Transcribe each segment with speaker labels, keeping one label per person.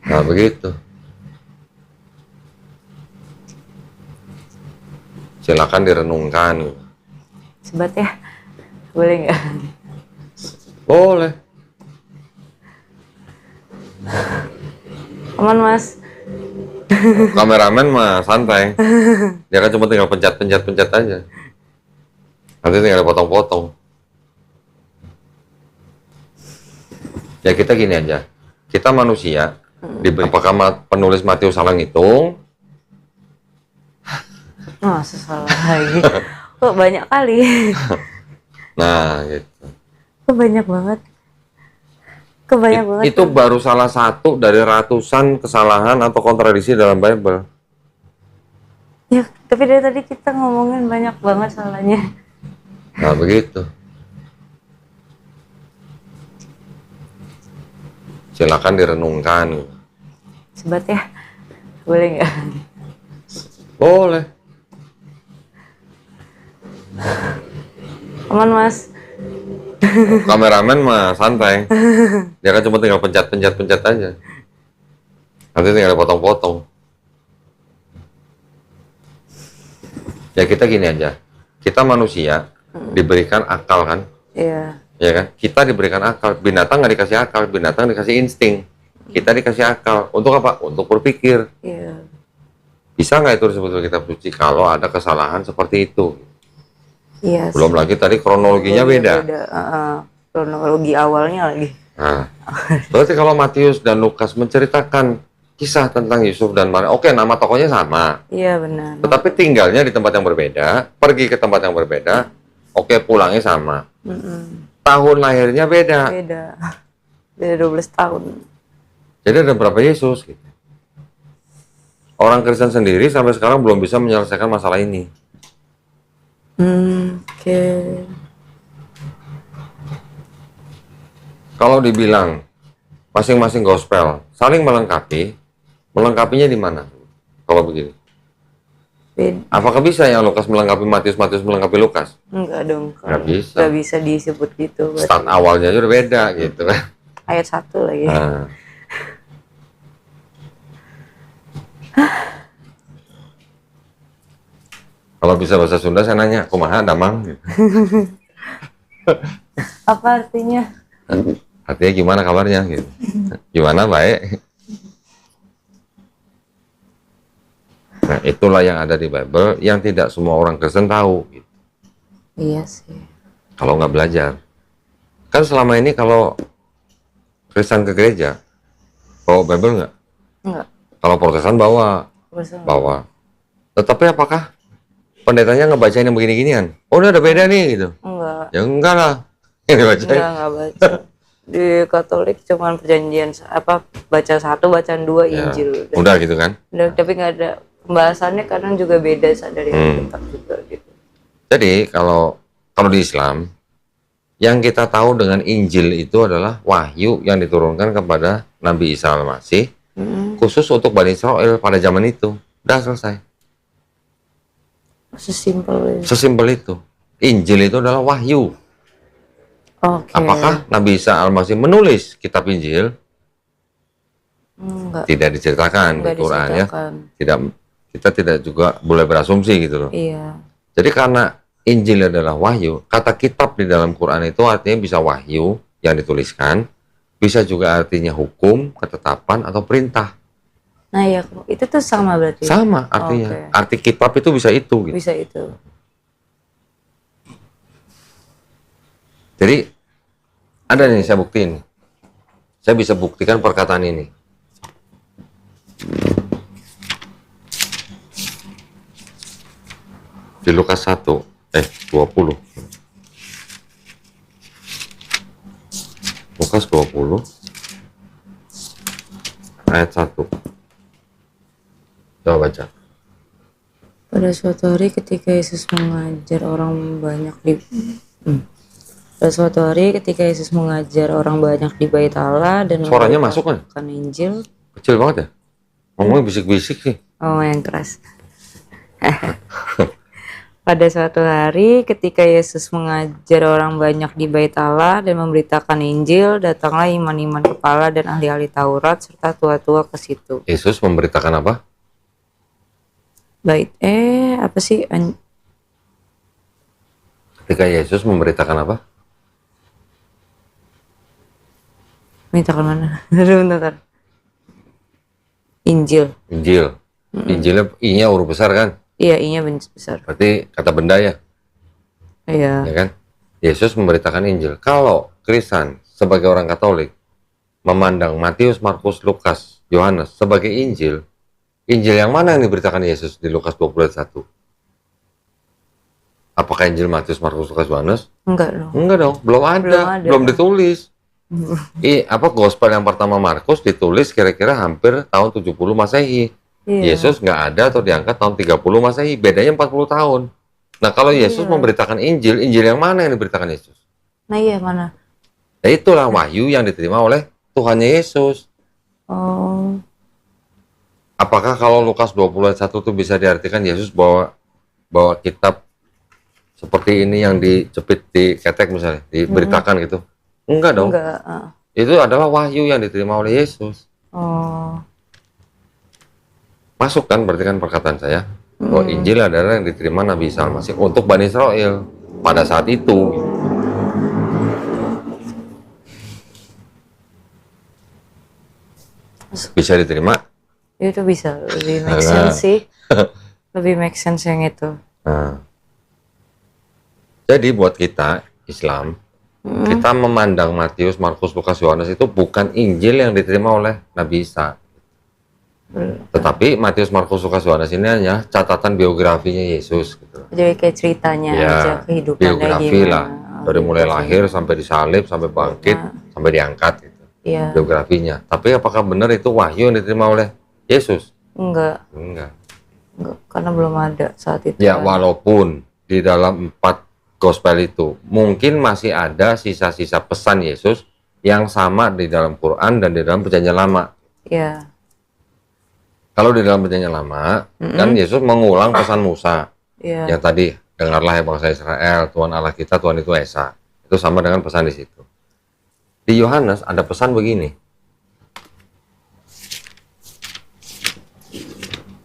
Speaker 1: Nah begitu. Silakan direnungkan.
Speaker 2: Sebat ya, boleh nggak?
Speaker 1: Boleh.
Speaker 2: Aman mas.
Speaker 1: Kameramen mah santai. Dia kan cuma tinggal pencet aja. Nanti tinggal potong-potong. Ya kita gini aja. Kita manusia. Apakah penulis Matius salah ngitung?
Speaker 2: Masa salah lagi? Kok banyak kali?
Speaker 1: Nah gitu.
Speaker 2: Kok banyak banget? Kebanyak banget.
Speaker 1: Itu baru salah satu dari ratusan kesalahan atau kontradiksi dalam Bible.
Speaker 2: Ya, tapi dari tadi kita ngomongin banyak banget salahnya.
Speaker 1: Nah begitu. Silakan direnungkan.
Speaker 2: Sebat ya, boleh nggak?
Speaker 1: Boleh.
Speaker 2: Aman mas.
Speaker 1: Kameramen mah santai. Dia kan cuma tinggal pencet aja. Nanti tinggal potong-potong. Ya kita gini aja. Kita manusia diberikan akal kan?
Speaker 2: Iya.
Speaker 1: Ya kan? Kita diberikan akal. Binatang nggak dikasih akal. Binatang dikasih insting. Kita dikasih akal. Untuk apa? Untuk berpikir.
Speaker 2: Iya.
Speaker 1: Bisa nggak itu disebut kitab suci kalau ada kesalahan seperti itu?
Speaker 2: Iya.
Speaker 1: Belum lagi tadi kronologinya beda.
Speaker 2: Kronologi awalnya lagi.
Speaker 1: Nah, berarti kalau Matius dan Lukas menceritakan kisah tentang Yusuf dan Maria, oke, nama tokohnya sama.
Speaker 2: Iya benar.
Speaker 1: Tetapi tinggalnya di tempat yang berbeda, pergi ke tempat yang berbeda, oke, pulangnya sama. Tahun lahirnya beda.
Speaker 2: Beda 12 tahun.
Speaker 1: Jadi ada berapa Yesus? Gitu. Orang Kristen sendiri sampai sekarang belum bisa menyelesaikan masalah ini.
Speaker 2: Oke.
Speaker 1: Kalau dibilang masing-masing gospel saling melengkapi, melengkapinya di mana? Kalau begini. Apakah bisa yang Lukas melengkapi Matius, Matius melengkapi Lukas?
Speaker 2: Enggak dong.
Speaker 1: Nggak bisa.
Speaker 2: Nggak bisa disebut gitu.
Speaker 1: Start awalnya aja udah beda gitu kan.
Speaker 2: Ayat 1 lagi.
Speaker 1: Nah. Kalau bisa bahasa Sunda saya nanya, kumaha damang? Gitu.
Speaker 2: Apa artinya?
Speaker 1: Artinya gimana kabarnya? Gitu. Gimana, baik? Nah, itulah yang ada di Bible yang tidak semua orang Kristen tahu. Gitu.
Speaker 2: Iya sih.
Speaker 1: Kalau nggak belajar. Kan selama ini kalau Kristen ke gereja, bawa Bible nggak?
Speaker 2: Enggak.
Speaker 1: Kalau Protestan bawa. Tetapi apakah pendetanya ngebacain yang begini-ginian? Oh, udah ada beda nih gitu.
Speaker 2: Enggak.
Speaker 1: Ya enggak lah. Yang dibacain.
Speaker 2: Enggak baca. Di Katolik cuman perjanjian baca 1, bacaan 2
Speaker 1: Ya,
Speaker 2: Injil.
Speaker 1: udah gitu kan.
Speaker 2: Udah, tapi nggak ada pembahasannya, kadang juga beda dari Alkitab juga gitu.
Speaker 1: Jadi kalau di Islam yang kita tahu dengan Injil itu adalah wahyu yang diturunkan kepada Nabi Isa Al-Masih khusus untuk Bani Israel pada zaman itu. Udah selesai. Sesimpel itu. Injil itu adalah wahyu.
Speaker 2: Okay.
Speaker 1: Apakah Nabi Isa Al-Masih menulis kitab Injil?
Speaker 2: Enggak.
Speaker 1: Tidak diceritakan di Quran ya. Kita tidak juga boleh berasumsi gitu loh.
Speaker 2: Iya.
Speaker 1: Jadi karena Injil adalah wahyu, kata kitab di dalam Quran itu artinya bisa wahyu yang dituliskan, bisa juga artinya hukum, ketetapan, atau perintah.
Speaker 2: Nah ya, itu tuh sama berarti?
Speaker 1: Sama artinya. Arti kitab itu bisa itu. Gitu.
Speaker 2: Bisa itu.
Speaker 1: Jadi, ada nih saya buktiin. Saya bisa buktikan perkataan ini. Di Lukas 20. Lukas 20 ayat 1. Coba baca.
Speaker 2: Pada suatu hari ketika Yesus mengajar orang banyak di Bait Allah dan
Speaker 1: suaranya masuk kan?
Speaker 2: Injil.
Speaker 1: Kecil banget ya? Ngomongnya bisik-bisik sih.
Speaker 2: Oh, yang keras. Pada suatu hari ketika Yesus mengajar orang banyak di Bait Allah dan memberitakan Injil, datanglah iman-iman kepala dan ahli-ahli Taurat serta tua-tua ke situ.
Speaker 1: Yesus memberitakan apa?
Speaker 2: Apa sih?
Speaker 1: Ketika Yesus memberitakan apa?
Speaker 2: Beritakan mana? Bentar. Injil.
Speaker 1: Injil. Injilnya I-nya huruf besar kan?
Speaker 2: Iya, I-nya besar.
Speaker 1: Berarti kata benda ya?
Speaker 2: Iya.
Speaker 1: Ya kan? Yesus memberitakan Injil. Kalau Kristen sebagai orang Katolik memandang Matius, Markus, Lukas, Yohanes sebagai Injil, Injil yang mana yang diberitakan Yesus di Lukas 21? Apakah Injil Matius, Markus, Lukas, Yohanes?
Speaker 2: Enggak dong.
Speaker 1: Enggak dong, belum ada. Belum ditulis. Gospel yang pertama Markus ditulis kira-kira hampir tahun 70 Masehi.
Speaker 2: Iya.
Speaker 1: Yesus nggak ada atau diangkat tahun 30 Masehi, bedanya 40 tahun. Nah, kalau Yesus memberitakan Injil, Injil yang mana yang diberitakan Yesus?
Speaker 2: Nah, iya mana?
Speaker 1: Ya itulah wahyu yang diterima oleh Tuhannya Yesus.
Speaker 2: Oh.
Speaker 1: Apakah kalau Lukas 20 ayat 1 itu bisa diartikan Yesus bawa kitab seperti ini yang dijepit di ketek misalnya, diberitakan gitu? Enggak dong.
Speaker 2: Enggak.
Speaker 1: Itu adalah wahyu yang diterima oleh Yesus.
Speaker 2: Oh.
Speaker 1: Masuk kan berarti kan perkataan saya bahwa Injil adalah yang diterima Nabi Isa Al-Masih untuk Bani Israel pada saat itu. Bisa diterima?
Speaker 2: Itu bisa lebih make sense sih. Lebih make sense yang itu.
Speaker 1: Nah. Jadi buat kita Islam, kita memandang Matius, Markus, Lukas, Yohanes itu bukan Injil yang diterima oleh Nabi Isa. Tetapi Matius, Markus, Lukas, Yohanes ini hanya catatan biografinya Yesus gitu.
Speaker 2: Jadi kayak ceritanya
Speaker 1: Ya,
Speaker 2: aja kehidupannya
Speaker 1: biografi
Speaker 2: gimana.
Speaker 1: lah. Dari mulai lahir sampai disalib, sampai bangkit, sampai diangkat gitu.
Speaker 2: Iya.
Speaker 1: Biografinya. Tapi apakah benar itu wahyu yang diterima oleh Yesus?
Speaker 2: Enggak,
Speaker 1: Enggak.
Speaker 2: karena belum ada saat itu.
Speaker 1: Ya,
Speaker 2: kan.
Speaker 1: walaupun di dalam 4 gospel itu mungkin masih ada sisa-sisa pesan Yesus yang sama di dalam Quran dan di dalam Perjanjian Lama.
Speaker 2: Iya.
Speaker 1: Kalau di dalam Perjanjian Lama, kan Yesus mengulang pesan Musa.
Speaker 2: Iya.
Speaker 1: Yang tadi, dengarlah ya bangsa Israel, Tuhan Allah kita, Tuhan itu Esa. Itu sama dengan pesan di situ. Di Yohanes ada pesan begini.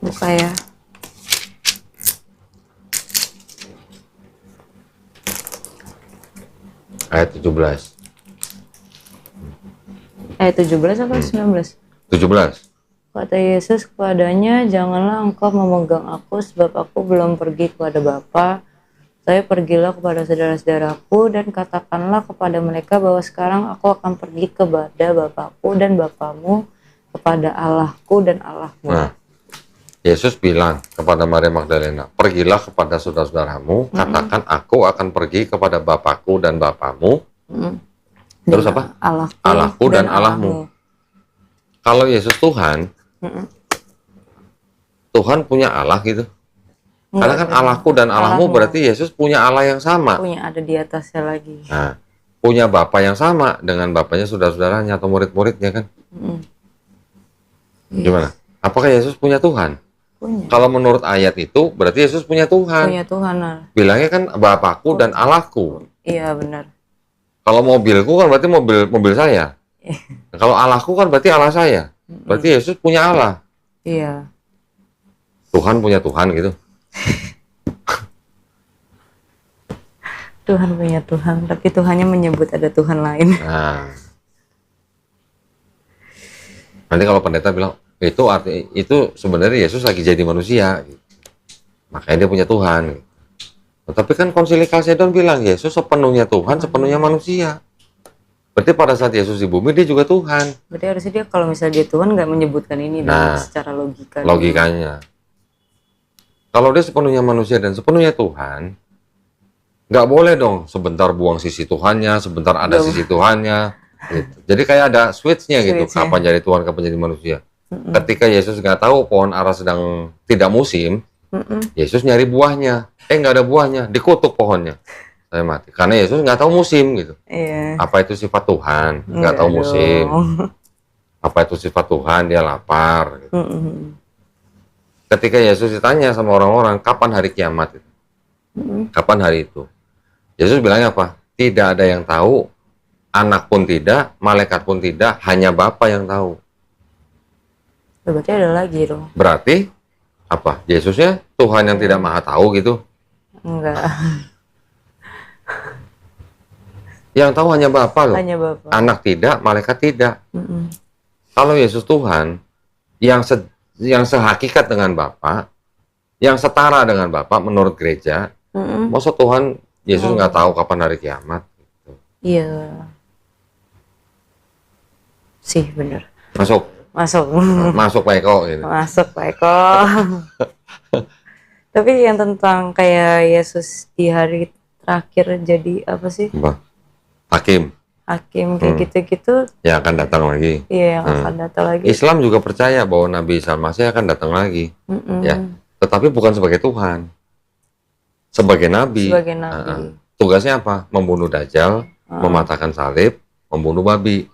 Speaker 2: Buka ya.
Speaker 1: Ayat 17.
Speaker 2: Ayat 17 apa 19?
Speaker 1: 17.
Speaker 2: Kata Yesus kepadanya, janganlah engkau memegang aku sebab aku belum pergi kepada Bapa. Saya pergilah kepada saudara-saudaraku dan katakanlah kepada mereka bahwa sekarang aku akan pergi kepada Bapakku dan Bapamu, kepada Allahku dan Allahmu.
Speaker 1: Nah, Yesus bilang kepada Maria Magdalena, pergilah kepada saudara-saudaramu, katakan aku akan pergi kepada Bapakku dan Bapamu. Terus apa? Allahku dan Allahmu. Kalau Yesus Tuhan, Tuhan punya Allah gitu. Karena kan Allahku dan Allahmu berarti Yesus punya Allah yang sama.
Speaker 2: Punya ada di atasnya lagi.
Speaker 1: Nah, punya Bapa yang sama dengan Bapaknya saudara-saudaranya atau murid-muridnya kan. Gimana? Apakah Yesus punya Tuhan?
Speaker 2: Punya.
Speaker 1: Kalau menurut ayat itu berarti Yesus punya Tuhan.
Speaker 2: Punya Tuhan.
Speaker 1: Bilangnya kan Bapakku dan Allahku.
Speaker 2: Iya benar.
Speaker 1: Kalau mobilku kan berarti mobil saya. Kalau Allahku kan berarti Allah saya. Berarti Yesus punya Allah.
Speaker 2: Iya.
Speaker 1: Tuhan punya Tuhan gitu.
Speaker 2: Tuhan punya Tuhan, tapi Tuhannya menyebut ada Tuhan lain.
Speaker 1: Nah, nanti kalau pendeta bilang itu sebenarnya Yesus lagi jadi manusia, gitu. Makanya dia punya Tuhan. Gitu. Tapi kan Konsili Kalsedon bilang Yesus sepenuhnya Tuhan, sepenuhnya manusia. Berarti pada saat Yesus di bumi dia juga Tuhan.
Speaker 2: Berarti harusnya dia kalau misalnya dia Tuhan nggak menyebutkan ini dong, secara logika.
Speaker 1: Logikanya. Kalau dia sepenuhnya manusia dan sepenuhnya Tuhan, nggak boleh dong sebentar buang sisi Tuhannya, sebentar ada sisi Tuhannya. Gitu. Jadi kayak ada switch-nya gitu, kapan jadi Tuhan, kapan jadi manusia. Ketika Yesus nggak tahu pohon ara sedang tidak musim, Yesus nyari buahnya. Nggak ada buahnya, dikutuk pohonnya. Saya mati. Karena Yesus nggak tahu musim gitu.
Speaker 2: Iya.
Speaker 1: Apa itu sifat Tuhan? Nggak tahu musim. Apa itu sifat Tuhan? Dia lapar. Gitu. Ketika Yesus ditanya sama orang-orang, kapan hari kiamat? Kapan hari itu? Yesus bilangnya apa? Tidak ada yang tahu, anak pun tidak, malaikat pun tidak, hanya Bapa yang tahu.
Speaker 2: Berarti ada lagi dong.
Speaker 1: Berarti apa? Yesusnya Tuhan yang tidak maha tahu gitu?
Speaker 2: Enggak.
Speaker 1: Yang tahu hanya Bapa loh.
Speaker 2: Hanya Bapak.
Speaker 1: Anak tidak, malaikat tidak. Kalau Yesus Tuhan yang sehakikat dengan Bapa, yang setara dengan Bapa menurut gereja, masa Tuhan Yesus nggak tahu kapan hari kiamat?
Speaker 2: Iya. Sih bener.
Speaker 1: Masuk, masuk Pak Eko. Gitu.
Speaker 2: Masuk Pak Eko. Tapi yang tentang kayak Yesus di hari terakhir jadi apa sih?
Speaker 1: Apa? Hakim.
Speaker 2: Hakim kayak gitu-gitu.
Speaker 1: Yang akan datang lagi.
Speaker 2: Iya, yang akan datang lagi.
Speaker 1: Islam juga percaya bahwa Nabi Isa Al-Masih akan datang lagi. Ya, tetapi bukan sebagai Tuhan. Sebagai Nabi.
Speaker 2: Sebagai Nabi.
Speaker 1: Tugasnya apa? Membunuh Dajjal, mematahkan salib, membunuh babi.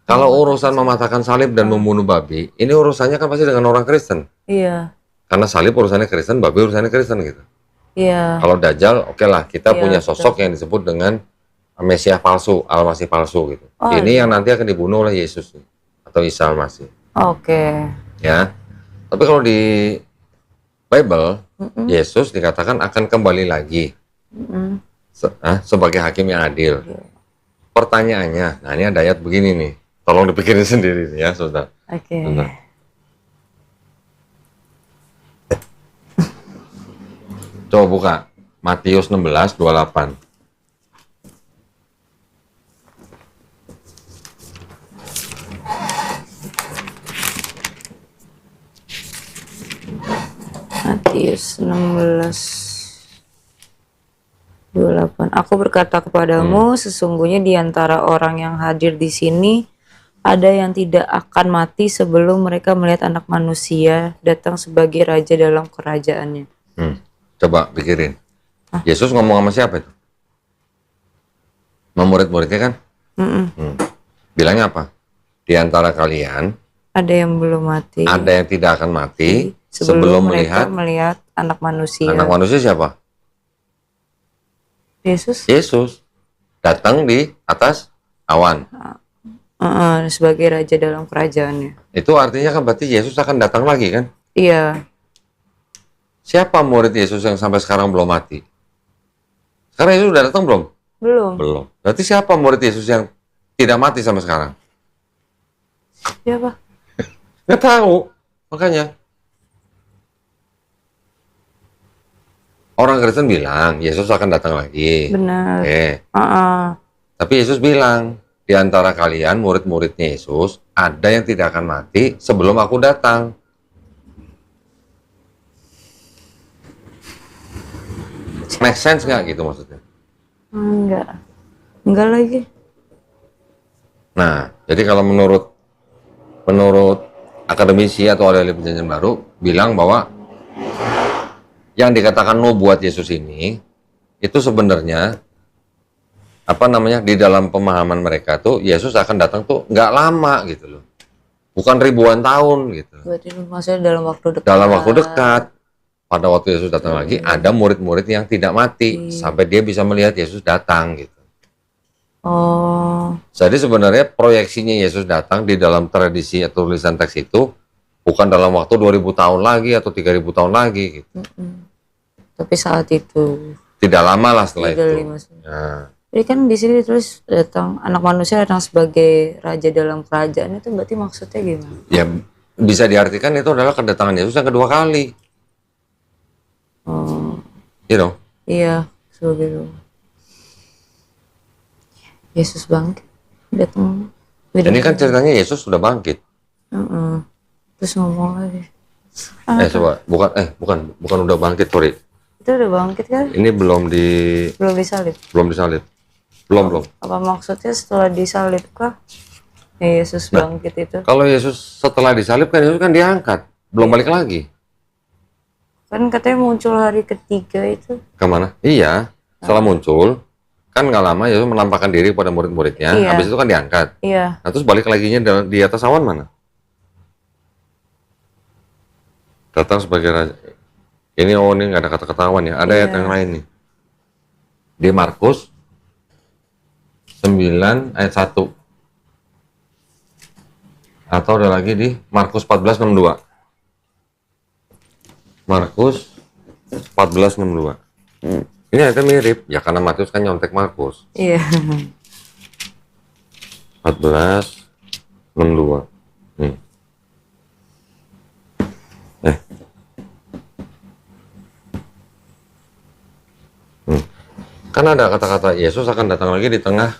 Speaker 1: Kalau urusan mematahkan salib dan membunuh babi, ini urusannya kan pasti dengan orang Kristen.
Speaker 2: Iya.
Speaker 1: Karena salib urusannya Kristen, babi urusannya Kristen gitu.
Speaker 2: Iya.
Speaker 1: Kalau Dajjal, oke lah, kita
Speaker 2: Iya,
Speaker 1: punya sosok yang disebut dengan Mesias palsu, Al-Masih palsu gitu. Ini yang nanti akan dibunuh oleh Yesus atau Isa Al-Masih.
Speaker 2: Oke.
Speaker 1: Ya. Tapi kalau di Bible, Yesus dikatakan akan kembali lagi sebagai hakim yang adil. Pertanyaannya, nah ini ada ayat begini nih. Tolong dipikirin sendiri ya, saudara.
Speaker 2: Oke.
Speaker 1: Coba buka Matius 16:28.
Speaker 2: Matius 16:28. Aku berkata kepadamu, sesungguhnya di antara orang yang hadir di sini ada yang tidak akan mati sebelum mereka melihat Anak Manusia datang sebagai raja dalam kerajaannya.
Speaker 1: Coba pikirin. Yesus ngomong sama siapa itu? Sama murid-muridnya kan? Bilangnya apa? Di antara kalian
Speaker 2: ada yang belum mati.
Speaker 1: Ada yang tidak akan mati sebelum
Speaker 2: melihat Anak Manusia.
Speaker 1: Anak Manusia siapa?
Speaker 2: Yesus.
Speaker 1: Yesus datang di atas awan.
Speaker 2: Sebagai raja dalam kerajaannya.
Speaker 1: Itu artinya kan berarti Yesus akan datang lagi kan?
Speaker 2: Iya.
Speaker 1: Siapa murid Yesus yang sampai sekarang belum mati? Sekarang Yesus udah datang belum?
Speaker 2: Belum.
Speaker 1: Belum. Berarti siapa murid Yesus yang tidak mati sampai sekarang?
Speaker 2: Siapa?
Speaker 1: Nggak tahu. Makanya orang Kristen bilang Yesus akan datang lagi.
Speaker 2: Benar.
Speaker 1: Tapi Yesus bilang, di antara kalian murid-muridnya Yesus ada yang tidak akan mati sebelum aku datang. Make sense nggak gitu maksudnya?
Speaker 2: Enggak lagi.
Speaker 1: Nah, jadi kalau menurut akademisi atau ahli perjanjian baru bilang bahwa yang dikatakan nubuat Yesus ini itu sebenarnya di dalam pemahaman mereka tuh Yesus akan datang tuh nggak lama gitu loh, bukan ribuan tahun gitu.
Speaker 2: Berarti maksudnya dalam waktu dekat.
Speaker 1: Dalam waktu dekat, pada waktu Yesus datang lagi ada murid-murid yang tidak mati sampai dia bisa melihat Yesus datang gitu. Jadi sebenarnya proyeksinya Yesus datang di dalam tradisi atau tulisan teks itu bukan dalam waktu 2000 tahun lagi atau 3000 tahun lagi gitu.
Speaker 2: Tapi saat itu
Speaker 1: tidak lama lah setelah itu. Nah.
Speaker 2: Jadi kan di sini ditulis datang Anak Manusia datang sebagai raja dalam kerajaan, itu berarti maksudnya gimana?
Speaker 1: Ya bisa diartikan itu adalah kedatangan Yesus yang kedua kali.
Speaker 2: Iya, sebagai itu. Yesus bangkit datang.
Speaker 1: Ini kan ceritanya Yesus sudah bangkit.
Speaker 2: Terus ngomong lagi.
Speaker 1: Bukan udah bangkit, sorry.
Speaker 2: Itu udah bangkit kan?
Speaker 1: Ini belum disalib. Belum.
Speaker 2: Apa maksudnya setelah disalib kah? Ya, Yesus bangkit itu.
Speaker 1: Kalau Yesus setelah disalib kan Yesus kan diangkat, belum balik lagi.
Speaker 2: Kan katanya muncul hari ketiga itu.
Speaker 1: Kemana? Iya, setelah muncul kan nggak lama Yesus menampakkan diri kepada murid-muridnya. Habis itu kan diangkat.
Speaker 2: Iya.
Speaker 1: Nah, terus balik laginya di atas awan mana? Datang sebagai raja. Ini nggak ada kata-kata awan ya. Ada ayat yang lain nih. Di Markus 9 ayat 1. Atau ada lagi di Markus 14:62. Markus 14:62. Ini ayatnya mirip, ya karena Matius kan nyontek Markus.
Speaker 2: Iya.
Speaker 1: 14:62. Nih. Kan ada kata-kata Yesus akan datang lagi di tengah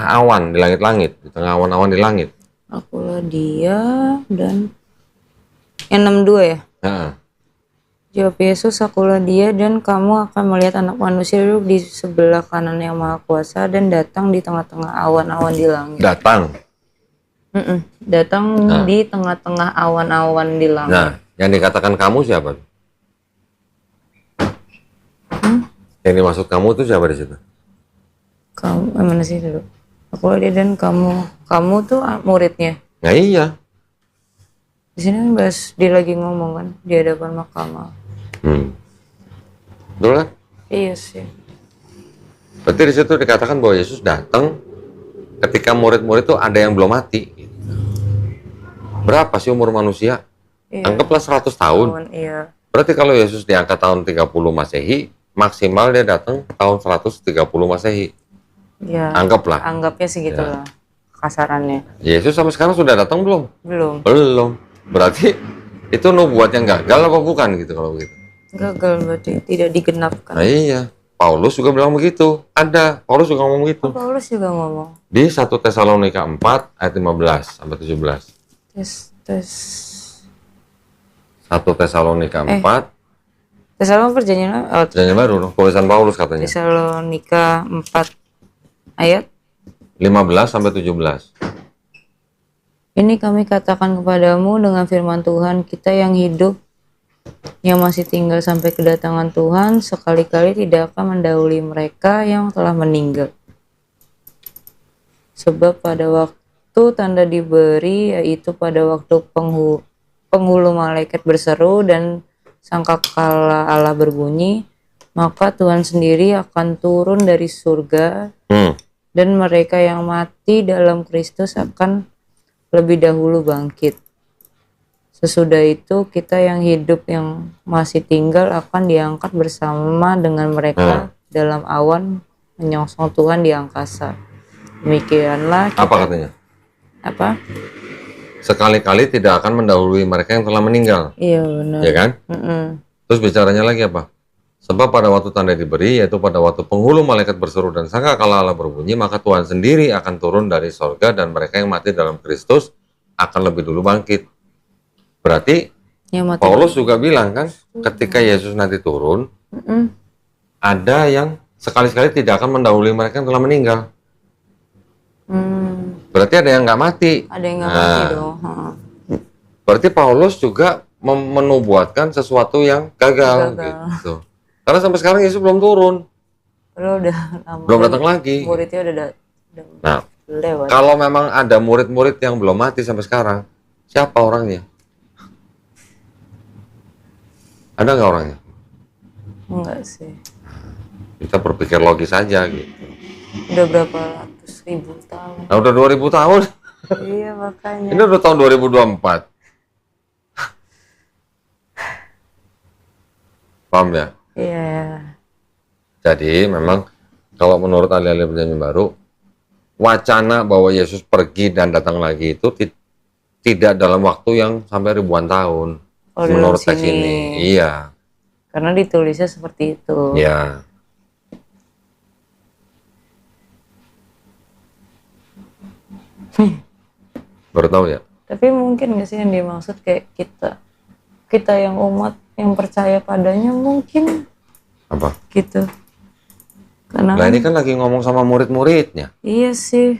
Speaker 1: awan di langit-langit, di tengah awan-awan di langit.
Speaker 2: Akulah dia dan yang 62 ya.
Speaker 1: Nah,
Speaker 2: Jawab Yesus, akulah dia dan kamu akan melihat anak manusia duduk di sebelah kanan yang maha kuasa dan datang di tengah-tengah awan-awan di langit.
Speaker 1: datang.
Speaker 2: Datang
Speaker 1: Nah.
Speaker 2: di tengah-tengah awan-awan di langit.
Speaker 1: Nah, yang dikatakan kamu siapa? Yang dimaksud kamu itu siapa di situ?
Speaker 2: Kamu mana sih dulu? Akulah dia dan kamu tuh muridnya.
Speaker 1: Nah iya.
Speaker 2: Di sini kan bahas dia lagi ngomong kan di hadapan mahkamah.
Speaker 1: Betul kan?
Speaker 2: Iya sih.
Speaker 1: Berarti di situ dikatakan bahwa Yesus datang ketika murid-murid itu ada yang belum mati. Berapa sih umur manusia?
Speaker 2: Iya.
Speaker 1: Anggaplah 100 tahun.
Speaker 2: Iya.
Speaker 1: Berarti kalau Yesus diangkat tahun 30 Masehi, maksimal dia datang tahun 130 Masehi.
Speaker 2: Iya.
Speaker 1: Anggaplah.
Speaker 2: Anggapnya segitu lah kasarannya.
Speaker 1: Yesus sampai sekarang sudah datang belum?
Speaker 2: Belum.
Speaker 1: Belum. Berarti itu nubuat yang gagal apa bukan gitu kalau begitu?
Speaker 2: Gagal berarti tidak digenapkan.
Speaker 1: Nah iya. Paulus juga bilang begitu. Ada. Paulus juga ngomong begitu.
Speaker 2: Paulus juga ngomong.
Speaker 1: Di 1 Tesalonika 4 ayat 15 sampai 17.
Speaker 2: Tes.
Speaker 1: 1 Tesalonika 4
Speaker 2: Tesalonika perjanjian
Speaker 1: Perjanjian baru, tulisan Paulus katanya.
Speaker 2: Tesalonika 4 ayat
Speaker 1: 15 sampai 17.
Speaker 2: ini kami katakan kepadamu dengan firman Tuhan kita yang hidup yang masih tinggal sampai kedatangan Tuhan sekali-kali tidak akan mendahului mereka yang telah meninggal. Sebab pada waktu tanda diberi yaitu pada waktu penghulu malaikat berseru dan sangkakala Allah berbunyi, maka Tuhan sendiri akan turun dari surga dan mereka yang mati dalam Kristus akan lebih dahulu bangkit. Sesudah itu kita yang hidup yang masih tinggal akan diangkat bersama dengan mereka dalam awan menyongsong Tuhan di angkasa. Demikianlah kita,
Speaker 1: Apa katanya?
Speaker 2: apa?
Speaker 1: Sekali-kali tidak akan mendahului mereka yang telah meninggal.
Speaker 2: Iya benar.
Speaker 1: Ya kan? Terus bicaranya lagi apa? Sebab pada waktu tanda diberi, yaitu pada waktu penghulu malaikat berseru dan sangkakala Allah berbunyi, maka Tuhan sendiri akan turun dari sorga dan mereka yang mati dalam Kristus akan lebih dulu bangkit. Berarti
Speaker 2: Ya, mati.
Speaker 1: Paulus juga bilang kan, ketika Yesus nanti turun, ada yang sekali-sekali tidak akan mendahului mereka yang telah meninggal. Berarti ada yang nggak mati.
Speaker 2: Ada yang nggak mati dong.
Speaker 1: Berarti Paulus juga menubuatkan sesuatu yang gagal. Gitu. Karena sampai sekarang Yesus belum turun.
Speaker 2: Padahal udah lama.
Speaker 1: Belum datang lagi.
Speaker 2: Muridnya udah
Speaker 1: Nah,
Speaker 2: lewat.
Speaker 1: kalau memang ada murid-murid yang belum mati sampai sekarang, siapa orangnya? Ada nggak orangnya?
Speaker 2: Enggak sih.
Speaker 1: Kita berpikir logis aja gitu.
Speaker 2: Udah berapa ratus ribu tahun.
Speaker 1: Nah, udah 2000 tahun.
Speaker 2: Iya makanya.
Speaker 1: Ini udah tahun 2024. Paham ya?
Speaker 2: Iya.
Speaker 1: Jadi memang kalau menurut ahli-ahli perjanjian baru, wacana bahwa Yesus pergi dan datang lagi itu tidak dalam waktu yang sampai ribuan tahun.
Speaker 2: Oh,
Speaker 1: menurut
Speaker 2: dalam
Speaker 1: teks
Speaker 2: sini.
Speaker 1: ini. Iya.
Speaker 2: Karena ditulisnya seperti itu.
Speaker 1: Iya. Baru tahu ya?
Speaker 2: Tapi mungkin nggak sih yang dimaksud kayak kita yang umat yang percaya padanya mungkin
Speaker 1: Apa?
Speaker 2: gitu. Karena
Speaker 1: Nah ini kan lagi ngomong sama murid-muridnya.
Speaker 2: iya sih.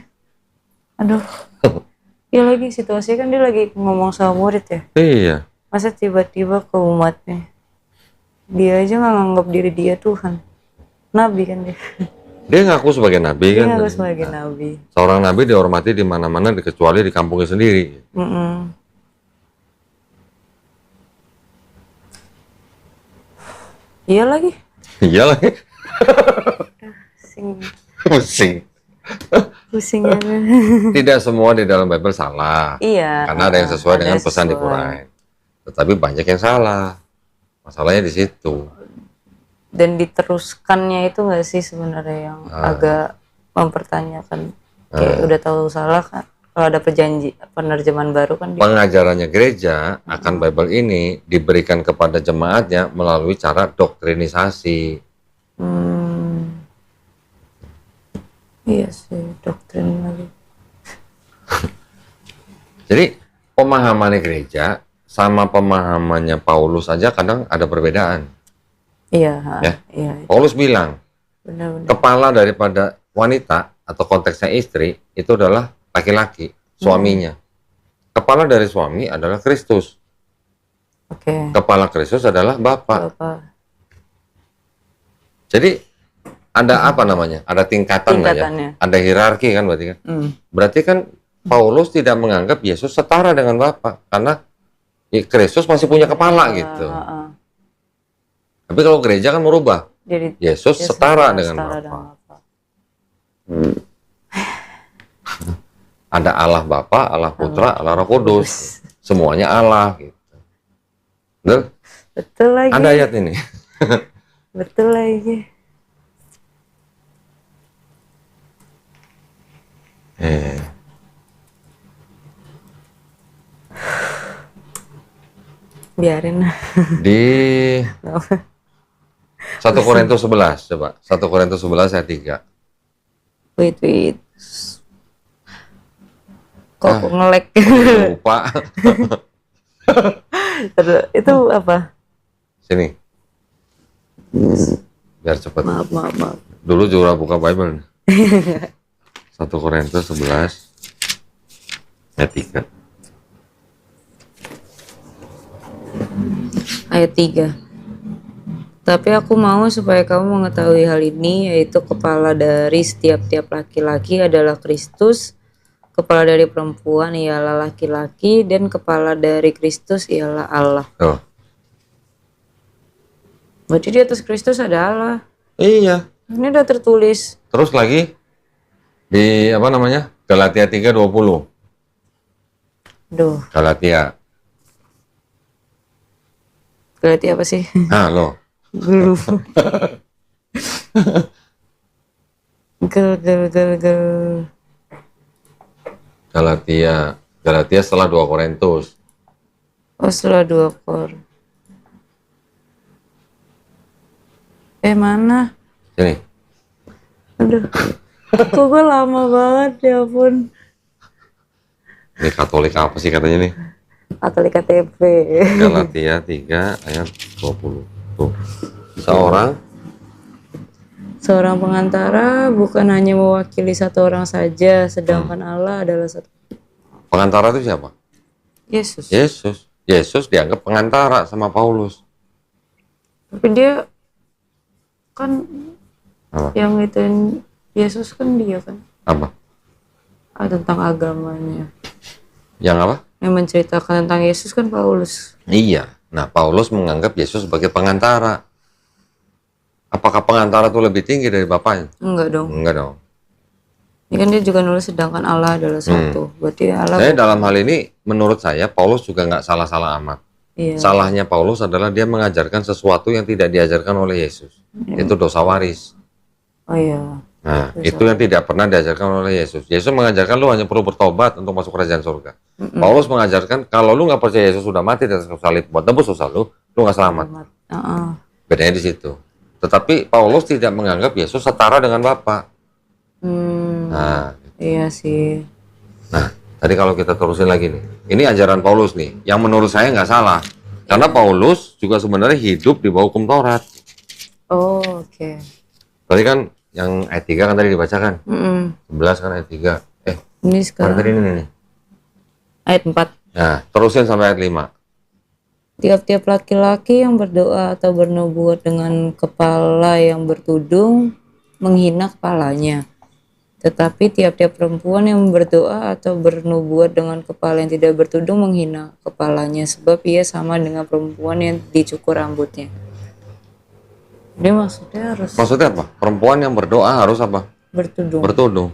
Speaker 2: Aduh. Ya lagi situasinya kan dia lagi ngomong sama murid ya.
Speaker 1: Iya.
Speaker 2: Masa tiba-tiba ke umatnya. Dia aja nggak nganggap diri dia Tuhan. Nabi kan dia.
Speaker 1: Dia ngaku sebagai nabi
Speaker 2: Dia
Speaker 1: kan.
Speaker 2: ngaku sebagai nabi.
Speaker 1: Seorang nabi dihormati di mana-mana kecuali di kampungnya sendiri.
Speaker 2: Iya lagi.
Speaker 1: Iya lah. Pusing.
Speaker 2: Pusing ya.
Speaker 1: Tidak semua di dalam Bible salah.
Speaker 2: Iya.
Speaker 1: Karena ada yang sesuai
Speaker 2: ada
Speaker 1: dengan pesan di
Speaker 2: sesuai.
Speaker 1: Quran. Tetapi banyak yang salah. Masalahnya di situ.
Speaker 2: Dan diteruskannya itu nggak sih sebenarnya yang agak mempertanyakan. Kayak udah tahu salah kan. Kalau ada penerjemahan baru kan
Speaker 1: Pengajarannya gereja akan Bible ini diberikan kepada jemaatnya melalui cara doktrinisasi.
Speaker 2: Iya sih, doktrin lagi.
Speaker 1: Jadi pemahamannya gereja sama pemahamannya Paulus aja kadang ada perbedaan.
Speaker 2: Iya,
Speaker 1: Ya.
Speaker 2: iya,
Speaker 1: Paulus bilang
Speaker 2: benar-benar.
Speaker 1: kepala daripada wanita atau konteksnya istri itu adalah laki-laki, suaminya. Kepala dari suami adalah Kristus.
Speaker 2: Oke.
Speaker 1: Kepala Kristus adalah Bapa.
Speaker 2: Bapak.
Speaker 1: Jadi ada apa namanya? Ada tingkatan lah ya.
Speaker 2: Tingkatannya.
Speaker 1: Ada hierarki kan berarti kan? Berarti kan Paulus tidak menganggap Yesus setara dengan Bapa karena Kristus masih punya kepala gitu. Tapi kalau gereja kan merubah.
Speaker 2: Jadi
Speaker 1: Yesus setara dengan Bapa. Ada Allah Bapa, Allah Putra, Allah Roh Kudus. Semuanya Allah gitu. Betul?
Speaker 2: Betul lagi.
Speaker 1: Ada ayat ini.
Speaker 2: Betul lagi. Biarin.
Speaker 1: Di 1 Korintus 11 coba. 1 Korintus 11 ayat 3.
Speaker 2: Wait. Kok ngelek?
Speaker 1: Lupa.
Speaker 2: Itu apa?
Speaker 1: Sini. Biar cepat.
Speaker 2: Maaf.
Speaker 1: Dulu juga buka Bible. 1 Korintus 11 ayat 3.
Speaker 2: Ayat 3. Tapi aku mau supaya kamu mengetahui hal ini, yaitu kepala dari setiap-tiap laki-laki adalah Kristus, kepala dari perempuan ialah laki-laki, dan kepala dari Kristus ialah Allah.
Speaker 1: Oh.
Speaker 2: Berarti di atas Kristus ada Allah.
Speaker 1: Iya.
Speaker 2: Ini udah tertulis.
Speaker 1: Terus lagi di apa namanya? Galatia 3:20.
Speaker 2: Duh,
Speaker 1: Galatia.
Speaker 2: berarti apa sih?
Speaker 1: Ah, lo.
Speaker 2: Gelu. Gel.
Speaker 1: Galatia setelah 2 Korintus.
Speaker 2: Oh, setelah 2 Kor. Mana?
Speaker 1: Sini.
Speaker 2: Aduh. Kok gue lama banget, ya ampun.
Speaker 1: Ini Katolik apa sih katanya nih?
Speaker 2: Katolik KTP.
Speaker 1: Galatia 3 ayat 20. Tuh.
Speaker 2: Seorang pengantara bukan hanya mewakili satu orang saja, sedangkan Allah adalah satu.
Speaker 1: Pengantara itu siapa?
Speaker 2: Yesus.
Speaker 1: Yesus dianggap pengantara sama Paulus.
Speaker 2: Tapi dia kan
Speaker 1: Apa?
Speaker 2: yang ituin Yesus kan dia kan.
Speaker 1: Apa?
Speaker 2: Tentang agamanya.
Speaker 1: Yang apa?
Speaker 2: Yang menceritakan tentang Yesus kan Paulus.
Speaker 1: Iya. Nah, Paulus menganggap Yesus sebagai pengantara. Apakah pengantara itu lebih tinggi dari Bapaknya?
Speaker 2: Enggak dong.
Speaker 1: Enggak dong.
Speaker 2: Ini kan dia juga nulis sedangkan Allah adalah satu. Berarti Allah.
Speaker 1: Saya dalam hal ini, menurut saya, Paulus juga nggak salah-salah amat.
Speaker 2: Iya.
Speaker 1: Salahnya Paulus adalah dia mengajarkan sesuatu yang tidak diajarkan oleh Yesus. Itu dosa waris.
Speaker 2: Oh iya.
Speaker 1: Nah, itu yang tidak pernah diajarkan oleh Yesus. Yesus mengajarkan lu hanya perlu bertobat untuk masuk kerajaan surga. Paulus mengajarkan kalau lu nggak percaya Yesus sudah mati di atas kayu salib buat tebus dosa lu nggak selamat. Bedanya di situ. Tetapi Paulus tidak menganggap Yesus setara dengan Bapa. Nah,
Speaker 2: Iya sih.
Speaker 1: nah, tadi kalau kita terusin lagi nih, ini ajaran Paulus nih, yang menurut saya nggak salah. Karena Paulus juga sebenarnya hidup di bawah hukum Taurat.
Speaker 2: Oh, oke.
Speaker 1: Tadi kan yang ayat 3 kan tadi dibacakan. 11 kan ayat 3.
Speaker 2: Ini
Speaker 1: Mana
Speaker 2: sekarang
Speaker 1: tadi ini nih?
Speaker 2: ayat 4.
Speaker 1: Nah, terusin sampai ayat 5.
Speaker 2: Tiap-tiap laki-laki yang berdoa atau bernubuat dengan kepala yang bertudung menghina kepalanya. Tetapi tiap-tiap perempuan yang berdoa atau bernubuat dengan kepala yang tidak bertudung menghina kepalanya, sebab ia sama dengan perempuan yang dicukur rambutnya. Dia maksudnya harus
Speaker 1: Maksudnya apa? Perempuan yang berdoa harus apa?
Speaker 2: bertudung.
Speaker 1: Bertudung.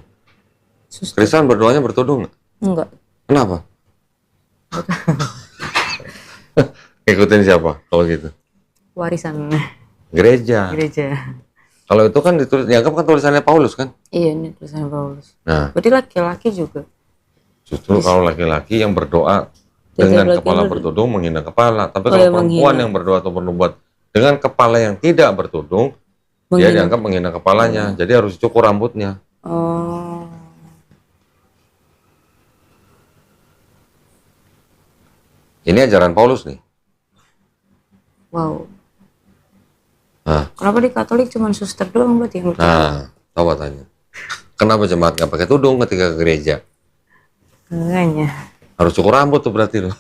Speaker 2: Suster.
Speaker 1: Kristen berdoanya bertudung nggak?
Speaker 2: Enggak.
Speaker 1: Kenapa? Ikutin siapa kalau gitu?
Speaker 2: Warisan
Speaker 1: Gereja.
Speaker 2: gereja.
Speaker 1: Kalau itu kan ditulis, dianggap kan tulisannya Paulus kan?
Speaker 2: Iya, ini tulisan Paulus.
Speaker 1: Nah,
Speaker 2: Berarti laki-laki juga.
Speaker 1: justru kalau laki-laki yang berdoa
Speaker 2: Jadi
Speaker 1: dengan
Speaker 2: laki-laki
Speaker 1: kepala
Speaker 2: ber-
Speaker 1: bertudung menghina kepala. Tapi
Speaker 2: Oh,
Speaker 1: kalau
Speaker 2: ya,
Speaker 1: perempuan
Speaker 2: menghina.
Speaker 1: yang berdoa atau bernubuat dengan kepala yang tidak bertudung, dia
Speaker 2: Menghina.
Speaker 1: dianggap menghina kepalanya. Jadi harus cukur rambutnya.
Speaker 2: Oh.
Speaker 1: Ini ajaran Paulus nih.
Speaker 2: Wow.
Speaker 1: Nah,
Speaker 2: Kenapa di Katolik cuma suster doang berarti yang bertudung?
Speaker 1: nah, coba tanya. Kenapa jemaat nggak pakai tudung ketika ke gereja?
Speaker 2: Enggaknya.
Speaker 1: Harus cukur rambut tuh berarti loh.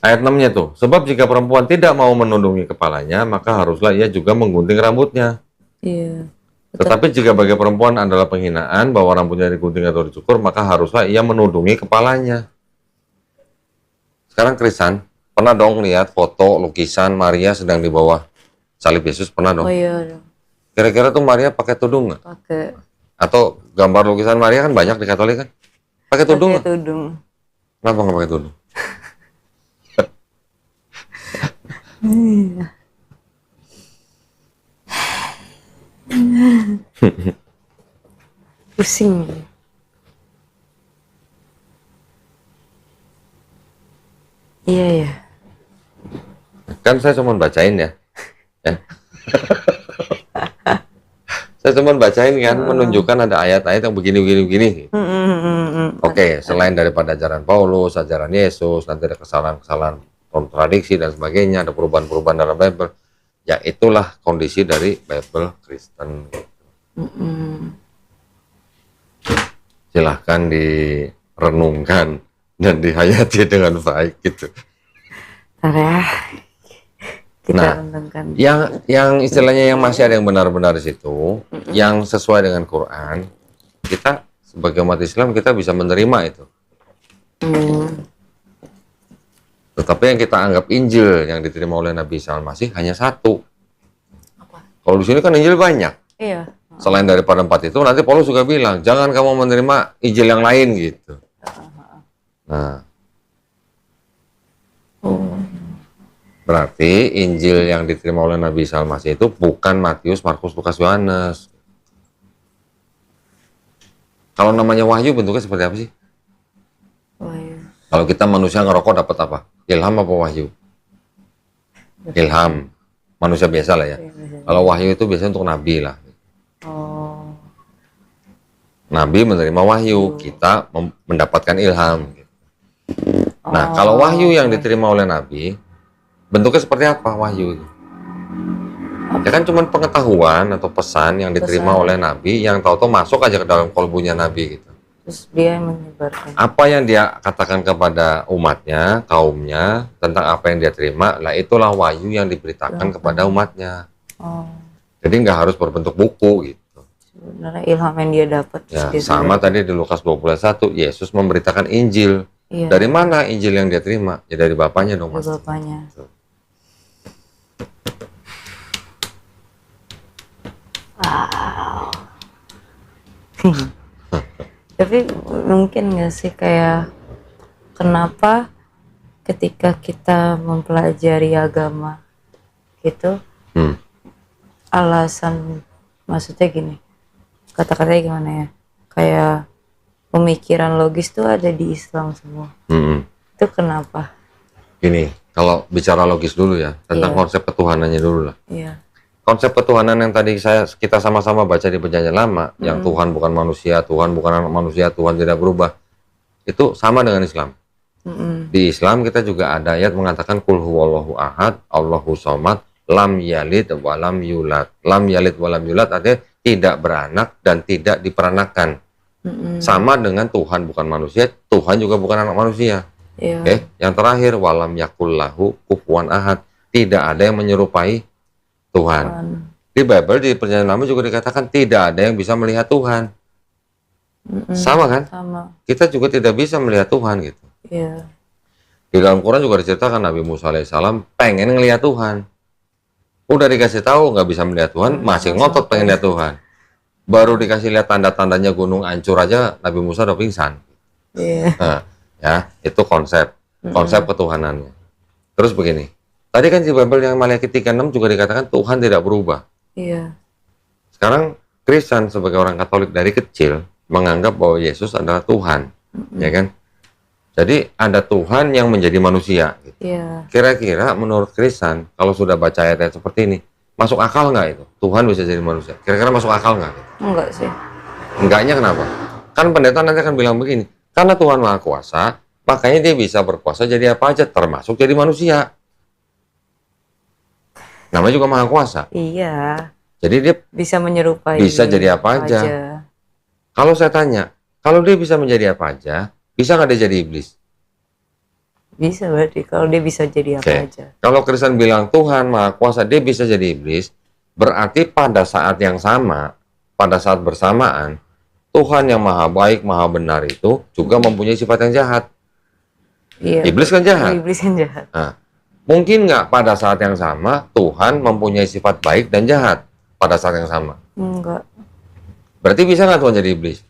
Speaker 1: Ayat 6-nya tuh. Sebab jika perempuan tidak mau menundungi kepalanya, maka haruslah ia juga menggunting rambutnya.
Speaker 2: Iya.
Speaker 1: Tetapi jika bagi perempuan adalah penghinaan bahwa rambutnya digunting atau dicukur, maka haruslah ia menundungi kepalanya. Sekarang Krisan, pernah dong lihat foto lukisan Maria sedang di bawah salib Yesus? Pernah dong?
Speaker 2: Oh iya,
Speaker 1: Kira-kira tuh Maria pakai tudung nggak?
Speaker 2: pakai
Speaker 1: Atau gambar lukisan Maria kan banyak di Katolik kan? Pakai tudung nggak?
Speaker 2: tudung.
Speaker 1: Kenapa nggak pakai tudung?
Speaker 2: Pusing. Iya ya.
Speaker 1: Kan saya cuma bacain ya. Ya. Saya cuma bacain kan, menunjukkan ada ayat-ayat yang begini. Oke, selain daripada ajaran Paulus, ajaran Yesus, nanti ada kesalahan-kesalahan kontradiksi dan sebagainya, ada perubahan-perubahan dalam Bible. Ya itulah kondisi dari Bible Kristen. Silahkan direnungkan dan dihayati dengan baik gitu.
Speaker 2: Ntar ya. Kita
Speaker 1: Nah,
Speaker 2: renungkan.
Speaker 1: Yang istilahnya yang masih ada yang benar-benar di situ, yang sesuai dengan Quran, kita sebagai umat Islam kita bisa menerima itu. Tetapi yang kita anggap Injil yang diterima oleh Nabi Isa Al-Masih hanya satu.
Speaker 2: Apa?
Speaker 1: Kalau di sini kan Injil banyak.
Speaker 2: Iya.
Speaker 1: Selain daripada 4 itu, nanti Paulus juga bilang, jangan kamu menerima Injil yang lain gitu. Nah, berarti Injil yang diterima oleh Nabi Isa Al-Masih itu bukan Matius, Markus, Lukas, Yohanes. Kalau namanya wahyu bentuknya seperti apa sih?
Speaker 2: Oh iya.
Speaker 1: Kalau kita manusia ngerokok dapat apa? Ilham apa wahyu? Ilham. Manusia biasa lah ya. Kalau wahyu itu biasanya untuk nabi lah.
Speaker 2: Oh.
Speaker 1: Nabi menerima wahyu, kita mendapatkan ilham. Nah, kalau wahyu yang diterima oleh nabi, bentuknya seperti apa wahyu itu? Ya kan cuma pengetahuan atau pesan yang diterima oleh nabi yang tahu-tahu masuk aja ke dalam kalbunya nabi gitu.
Speaker 2: Terus dia yang menyebarkan.
Speaker 1: Apa yang dia katakan kepada umatnya, kaumnya, tentang apa yang dia terima, lah itulah wahyu yang diberitakan kepada umatnya.
Speaker 2: Oh.
Speaker 1: Jadi nggak harus berbentuk buku gitu.
Speaker 2: Sebenarnya ilham yang dia dapat.
Speaker 1: Ya,
Speaker 2: terus dia
Speaker 1: sama tadi di Lukas 21, Yesus memberitakan Injil.
Speaker 2: Iya.
Speaker 1: Dari mana Injil yang dia terima? Ya dari Bapaknya dong,
Speaker 2: dari
Speaker 1: Mas.
Speaker 2: bapaknya. Wow. Tapi mungkin nggak sih kayak kenapa ketika kita mempelajari agama gitu alasan maksudnya gini, kata-katanya gimana ya, kayak pemikiran logis tuh ada di Islam semua. Itu kenapa?
Speaker 1: Gini, kalau bicara logis dulu ya, tentang konsep ketuhanannya dulu lah.
Speaker 2: Iya.
Speaker 1: Konsep ketuhanan yang tadi kita sama-sama baca di Perjanjian Lama, yang Tuhan bukan manusia, Tuhan bukan anak manusia, Tuhan tidak berubah, itu sama dengan Islam. Di Islam kita juga ada ayat mengatakan Qul huwallahu ahad, Allahu somad, lam yalid walam yulad. Lam yalid walam yulad artinya tidak beranak dan tidak diperanakan. Sama dengan Tuhan bukan manusia, Tuhan juga bukan anak manusia.
Speaker 2: Iya.
Speaker 1: Oke, yang terakhir walam yakullahu kufuwan ahad, tidak ada yang menyerupai Tuhan. Di Bible di Perjanjian Lama juga dikatakan tidak ada yang bisa melihat Tuhan. Sama kan?
Speaker 2: Sama.
Speaker 1: Kita juga tidak bisa melihat Tuhan gitu.
Speaker 2: Iya.
Speaker 1: Di dalam Quran juga diceritakan Nabi Musa alaihissalam pengen ngelihat Tuhan. Udah dikasih tahu nggak bisa melihat Tuhan, masih ngotot pengen lihat Tuhan. Baru dikasih lihat tanda-tandanya gunung hancur aja, Nabi Musa udah pingsan.
Speaker 2: Iya.
Speaker 1: Nah, ya, itu konsep ketuhanannya. Terus begini, tadi kan di Bible yang Maliaki 3:6 juga dikatakan Tuhan tidak berubah.
Speaker 2: Iya.
Speaker 1: Sekarang Kristen sebagai orang Katolik dari kecil menganggap bahwa Yesus adalah Tuhan, ya kan? Jadi ada Tuhan yang menjadi manusia. Gitu.
Speaker 2: Iya.
Speaker 1: Kira-kira menurut Kristen, kalau sudah baca ayat-ayat seperti ini, masuk akal nggak itu? Tuhan bisa jadi manusia. Kira-kira masuk akal nggak?
Speaker 2: Enggak sih.
Speaker 1: Enggaknya kenapa? Kan pendeta nanti akan bilang begini, karena Tuhan Maha Kuasa, makanya dia bisa berkuasa jadi apa aja, termasuk jadi manusia. Namanya juga Maha Kuasa.
Speaker 2: Iya.
Speaker 1: Jadi dia
Speaker 2: Bisa menyerupai.
Speaker 1: bisa jadi apa aja. Kalau saya tanya, kalau dia bisa menjadi apa aja, bisa nggak dia jadi iblis?
Speaker 2: Bisa berarti kalau dia bisa jadi apa aja.
Speaker 1: Kalau Kristen bilang Tuhan Maha Kuasa, dia bisa jadi iblis, berarti pada saat yang sama, pada saat bersamaan, Tuhan yang Maha Baik, Maha Benar itu juga mempunyai sifat yang jahat.
Speaker 2: Iya.
Speaker 1: Iblis kan jahat.
Speaker 2: Iblis kan jahat.
Speaker 1: Nah, mungkin nggak pada saat yang sama Tuhan mempunyai sifat baik dan jahat pada saat yang sama?
Speaker 2: Enggak.
Speaker 1: Berarti bisa nggak Tuhan jadi iblis?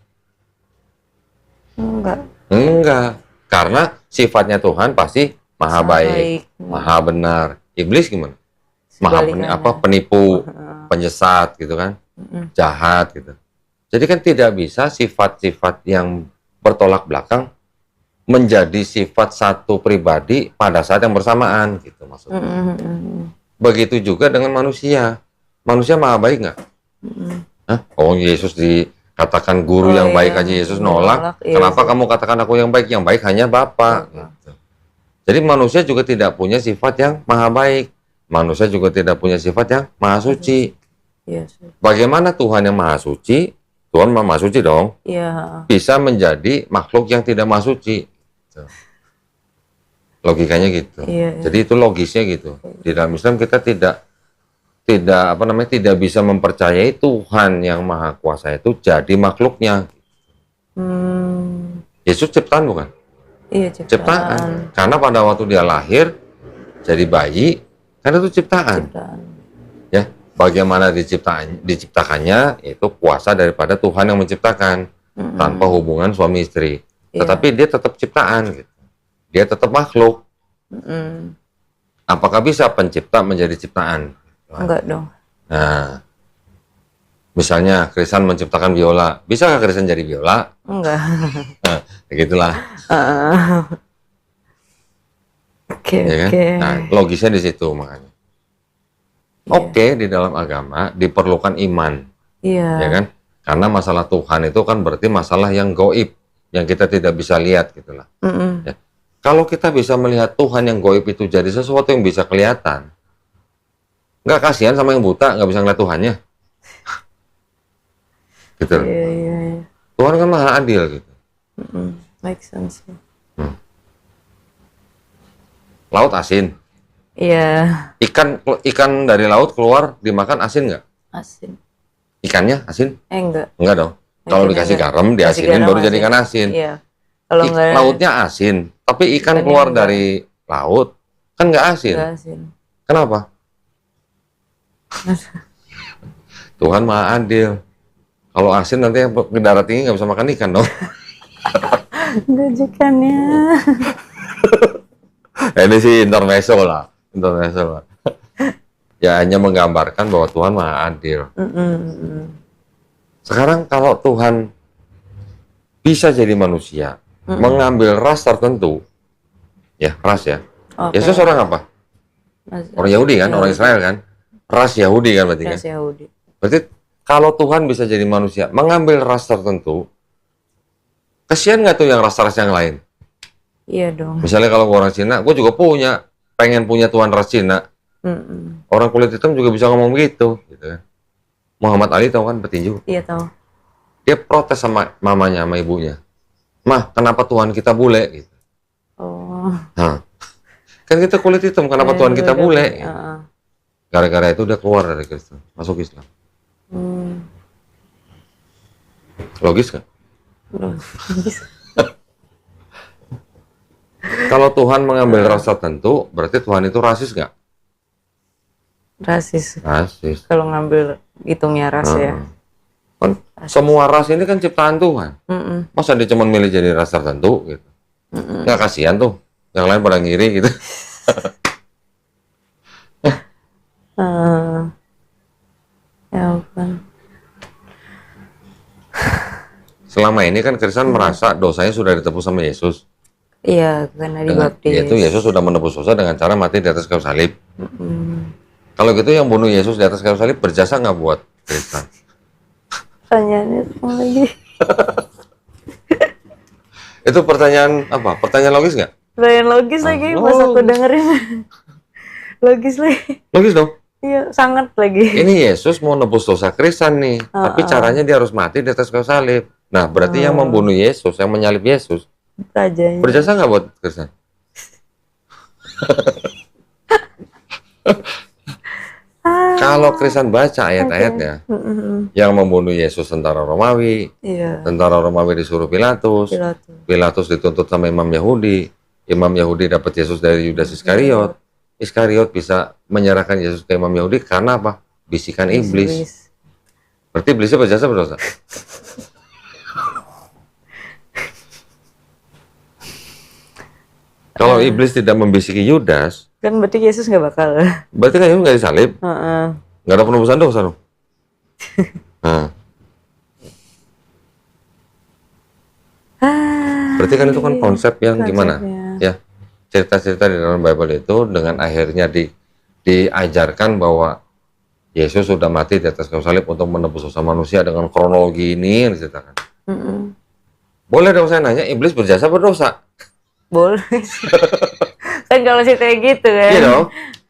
Speaker 2: Enggak.
Speaker 1: Enggak, karena sifatnya Tuhan pasti maha baik, maha benar. Iblis gimana? Penipu, penyesat gitu kan, jahat gitu. Jadi kan tidak bisa sifat-sifat yang bertolak belakang menjadi sifat satu pribadi pada saat yang bersamaan gitu maksudnya. Begitu juga dengan manusia. Manusia maha baik nggak? Oh, Yesus dikatakan guru yang baik aja Yesus nolak. Kenapa kamu katakan aku yang baik? Yang baik hanya Bapa. Gitu. Jadi manusia juga tidak punya sifat yang maha baik. Manusia juga tidak punya sifat yang maha suci. Bagaimana Tuhan yang maha suci? Tuhan maha suci dong. Bisa menjadi makhluk yang tidak maha suci. Logikanya gitu. Jadi itu logisnya gitu. Di dalam Islam kita tidak bisa mempercayai Tuhan yang Maha Kuasa itu jadi makhluknya. Yesus ciptaan bukan?
Speaker 2: Iya,
Speaker 1: ciptaan. Karena pada waktu dia lahir jadi bayi, kan itu ciptaan. Ya, bagaimana diciptakannya itu kuasa daripada Tuhan yang menciptakan tanpa hubungan suami istri. Tetapi dia tetap ciptaan gitu. Dia tetap makhluk. Apakah bisa pencipta menjadi ciptaan?
Speaker 2: Enggak dong.
Speaker 1: Nah, misalnya Kristen menciptakan biola, bisa nggak Kristen jadi biola?
Speaker 2: Enggak.
Speaker 1: Nah, begitulah.
Speaker 2: Oke.
Speaker 1: Nah, logisnya di situ makanya. Di dalam agama diperlukan iman. Ya kan? Karena masalah Tuhan itu kan berarti masalah yang gaib, yang kita tidak bisa lihat gitulah. Ya. Kalau kita bisa melihat Tuhan yang gaib itu jadi sesuatu yang bisa kelihatan, nggak kasihan sama yang buta nggak bisa ngeliat Tuhannya, gitu. Tuhan kan maha adil gitu.
Speaker 2: Make sense.
Speaker 1: Laut asin.
Speaker 2: Iya.
Speaker 1: Ikan dari laut keluar dimakan asin nggak?
Speaker 2: Asin.
Speaker 1: Ikannya asin?
Speaker 2: Enggak.
Speaker 1: Enggak dong. Kalau dikasih garam, diasinin baru jadi ikan asin.
Speaker 2: Iya. Kalau
Speaker 1: lautnya asin, tapi ikan keluar dari laut kan nggak asin. Kenapa? Tuhan maha adil. Kalau asin nanti yang ke darat tinggi nggak bisa makan ikan dong.
Speaker 2: Gajikannya.
Speaker 1: Ini sih intermezzo lah. Ya hanya menggambarkan bahwa Tuhan maha adil. Sekarang kalau Tuhan bisa jadi manusia, mengambil ras tertentu, ya ras ya. Yesus orang apa? Orang Yahudi kan, orang Israel kan. Ras Yahudi kan berarti kan?
Speaker 2: Yahudi.
Speaker 1: Berarti kalau Tuhan bisa jadi manusia, mengambil ras tertentu, kasihan nggak tuh yang ras-ras yang lain?
Speaker 2: Iya dong.
Speaker 1: Misalnya kalau orang Cina, gue juga pengen punya Tuhan ras Cina. Orang kulit hitam juga bisa ngomong gitu kan. Muhammad Ali tahu kan petinju?
Speaker 2: Iya tahu.
Speaker 1: Dia protes sama mamanya, sama ibunya. Mah, kenapa Tuhan kita bule? Gitu. Kan kita kulit hitam, kenapa Tuhan kita bule? Gitu. Gara-gara itu udah keluar dari Kristen, masuk Islam. Logis kan?
Speaker 2: Logis.
Speaker 1: Kalau Tuhan mengambil ras tertentu, berarti Tuhan itu rasis nggak?
Speaker 2: Rasis.
Speaker 1: Rasis.
Speaker 2: Kalau ngambil hitungnya ras ya.
Speaker 1: Kan semua ras ini kan ciptaan Tuhan. Masa dia cuma milih jadi ras tertentu gitu? Nggak kasihan tuh. Yang lain pada ngiri gitu.
Speaker 2: Ya ampun.
Speaker 1: Selama ini kan Kristen merasa dosanya sudah ditebus sama Yesus.
Speaker 2: Iya, karena dibaptis.
Speaker 1: Yaitu Yesus sudah menebus dosa dengan cara mati di atas kayu salib. Kalau gitu yang bunuh Yesus di atas kayu salib berjasa nggak buat Kristen?
Speaker 2: Pertanyaannya lagi.
Speaker 1: Itu pertanyaan apa? Pertanyaan logis nggak?
Speaker 2: Pertanyaan logis lagi, pas aku dengerin. Logis lagi.
Speaker 1: Logis dong.
Speaker 2: Iya, sangat lagi.
Speaker 1: Ini Yesus mau nebus dosa Kristen nih, tapi caranya dia harus mati di atas kayu salib. Nah, berarti yang membunuh Yesus, yang menyalib Yesus,
Speaker 2: Rajanya.
Speaker 1: berjasa nggak buat Kristen? Kalau Kristen baca ayat-ayatnya, yang membunuh Yesus tentara Romawi,
Speaker 2: Iya.
Speaker 1: tentara Romawi disuruh Pilatus, Pilatus dituntut sama Imam Yahudi dapat Yesus dari Yudas Iskariot, Iskariot bisa menyerahkan Yesus ke Imam Yahudi karena apa? Bisikan iblis. Berarti iblisnya berjasa berdosa. Kalau iblis tidak membisiki Yudas,
Speaker 2: Kan berarti Yesus nggak bakal.
Speaker 1: berarti kan Yesus nggak disalib, nggak ada penebusan dosa dong. Nah. Berarti kan itu kan konsep yang gimana? Ya, cerita-cerita di dalam Bible itu dengan akhirnya diajarkan bahwa Yesus sudah mati di atas kayu salib untuk menebus dosa manusia dengan kronologi ini yang diceritakan. Boleh dong saya nanya, iblis berjasa berdosa?
Speaker 2: Boleh. Kan kalau ceritanya gitu kan.
Speaker 1: Iya dong.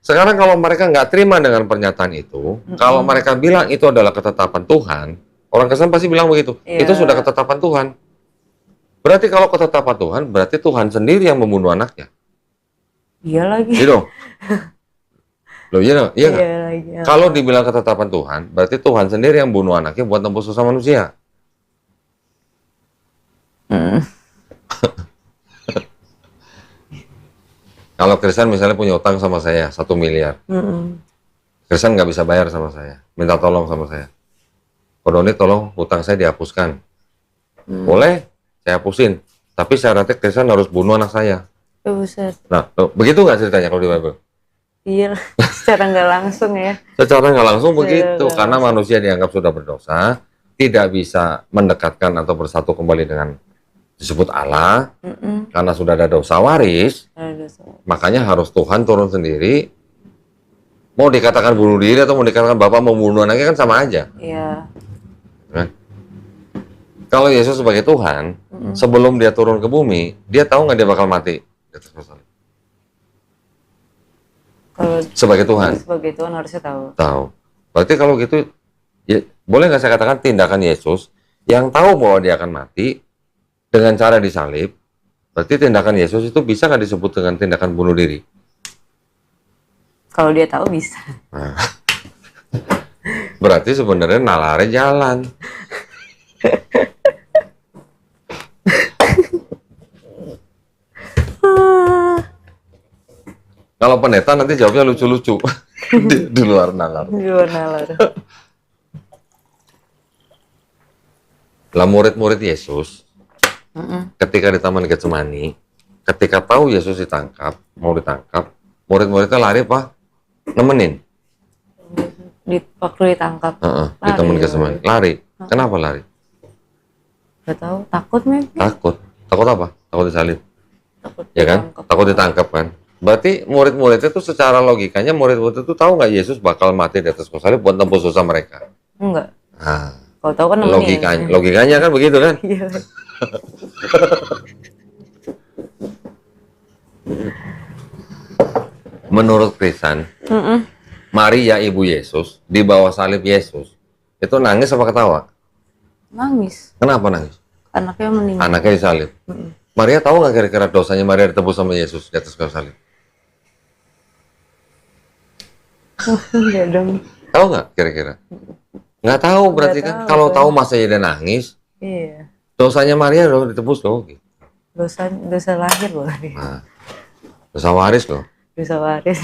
Speaker 1: Sekarang kalau mereka nggak terima dengan pernyataan itu, kalau mereka bilang itu adalah ketetapan Tuhan, orang Kristen pasti bilang begitu.
Speaker 2: Iya.
Speaker 1: Itu sudah ketetapan Tuhan. Berarti kalau ketetapan Tuhan, berarti Tuhan sendiri yang membunuh anaknya.
Speaker 2: Iya lagi.
Speaker 1: Iya dong. Loh iya dong. Iya nggak?
Speaker 2: Iya lagi.
Speaker 1: Kalau dibilang ketetapan Tuhan, berarti Tuhan sendiri yang bunuh anaknya buat tembus dosa manusia. Kalau Kristen misalnya punya utang sama saya 1 miliar, Kristen nggak bisa bayar sama saya, minta tolong sama saya. Kodoni tolong hutang saya dihapuskan. Boleh, saya hapusin. Tapi syaratnya Kristen harus bunuh anak saya.
Speaker 2: Buset.
Speaker 1: Nah, loh, begitu nggak ceritanya kalau di Bible?
Speaker 2: Iya, secara nggak langsung ya.
Speaker 1: Secara nggak langsung
Speaker 2: Secara
Speaker 1: begitu,
Speaker 2: nggak
Speaker 1: karena manusia dianggap sudah berdosa, tidak bisa mendekatkan atau bersatu kembali dengan disebut Allah, karena sudah ada dosa waris, makanya harus Tuhan turun sendiri. Mau dikatakan bunuh diri atau mau dikatakan Bapak membunuh anaknya kan sama aja.
Speaker 2: Iya.
Speaker 1: Kan? Kalau Yesus sebagai Tuhan, sebelum dia turun ke bumi, dia tahu nggak dia bakal mati?
Speaker 2: Kalau
Speaker 1: Sebagai Tuhan.
Speaker 2: sebagai Tuhan harusnya tahu.
Speaker 1: Tahu. Berarti kalau gitu, ya, boleh nggak saya katakan tindakan Yesus yang tahu bahwa dia akan mati dengan cara disalib, berarti tindakan Yesus itu bisa nggak disebut dengan tindakan bunuh diri?
Speaker 2: Kalau dia tahu bisa.
Speaker 1: Nah. Berarti sebenarnya nalarnya jalan. Kalau pendeta nanti jawabnya lucu-lucu di luar nalar.
Speaker 2: Di luar nalar.
Speaker 1: Lah murid-murid Yesus ketika di Taman Getsemani, ketika tahu Yesus mau ditangkap, murid-muridnya lari apa? Nemenin.
Speaker 2: Waktu ditangkap.
Speaker 1: Di Taman Getsemani. Lari. Kenapa lari?
Speaker 2: Gak tahu, takut nih.
Speaker 1: Takut. Takut apa? Takut disalib.
Speaker 2: Takut
Speaker 1: Ya kan?
Speaker 2: ditangkap.
Speaker 1: Takut ditangkap kan? Berarti murid-murid itu secara logikanya murid-murid itu tahu nggak Yesus bakal mati di atas kayu salib buat tembus dosa mereka?
Speaker 2: Enggak.
Speaker 1: Nah,
Speaker 2: Kalau tahu kan nemenin.
Speaker 1: logikanya kan begitu kan?
Speaker 2: Iya.
Speaker 1: Menurut Kristen, Maria ibu Yesus di bawah salib Yesus itu nangis apa ketawa?
Speaker 2: Nangis.
Speaker 1: Kenapa nangis?
Speaker 2: Anaknya meninggal.
Speaker 1: Anaknya disalib. Maria tahu nggak kira-kira dosanya Maria ditebus sama Yesus di atas kayu salib?
Speaker 2: Enggak dong.
Speaker 1: Tahu nggak kira-kira? Nggak tahu berarti
Speaker 2: Nggak
Speaker 1: kan.
Speaker 2: tahu,
Speaker 1: Kalau
Speaker 2: kan.
Speaker 1: tahu masa dia nangis,
Speaker 2: Iya.
Speaker 1: dosanya Maria loh ditebus loh. Gitu.
Speaker 2: Dosa lahir loh.
Speaker 1: Nah, Dosa waris loh.
Speaker 2: Dosa waris.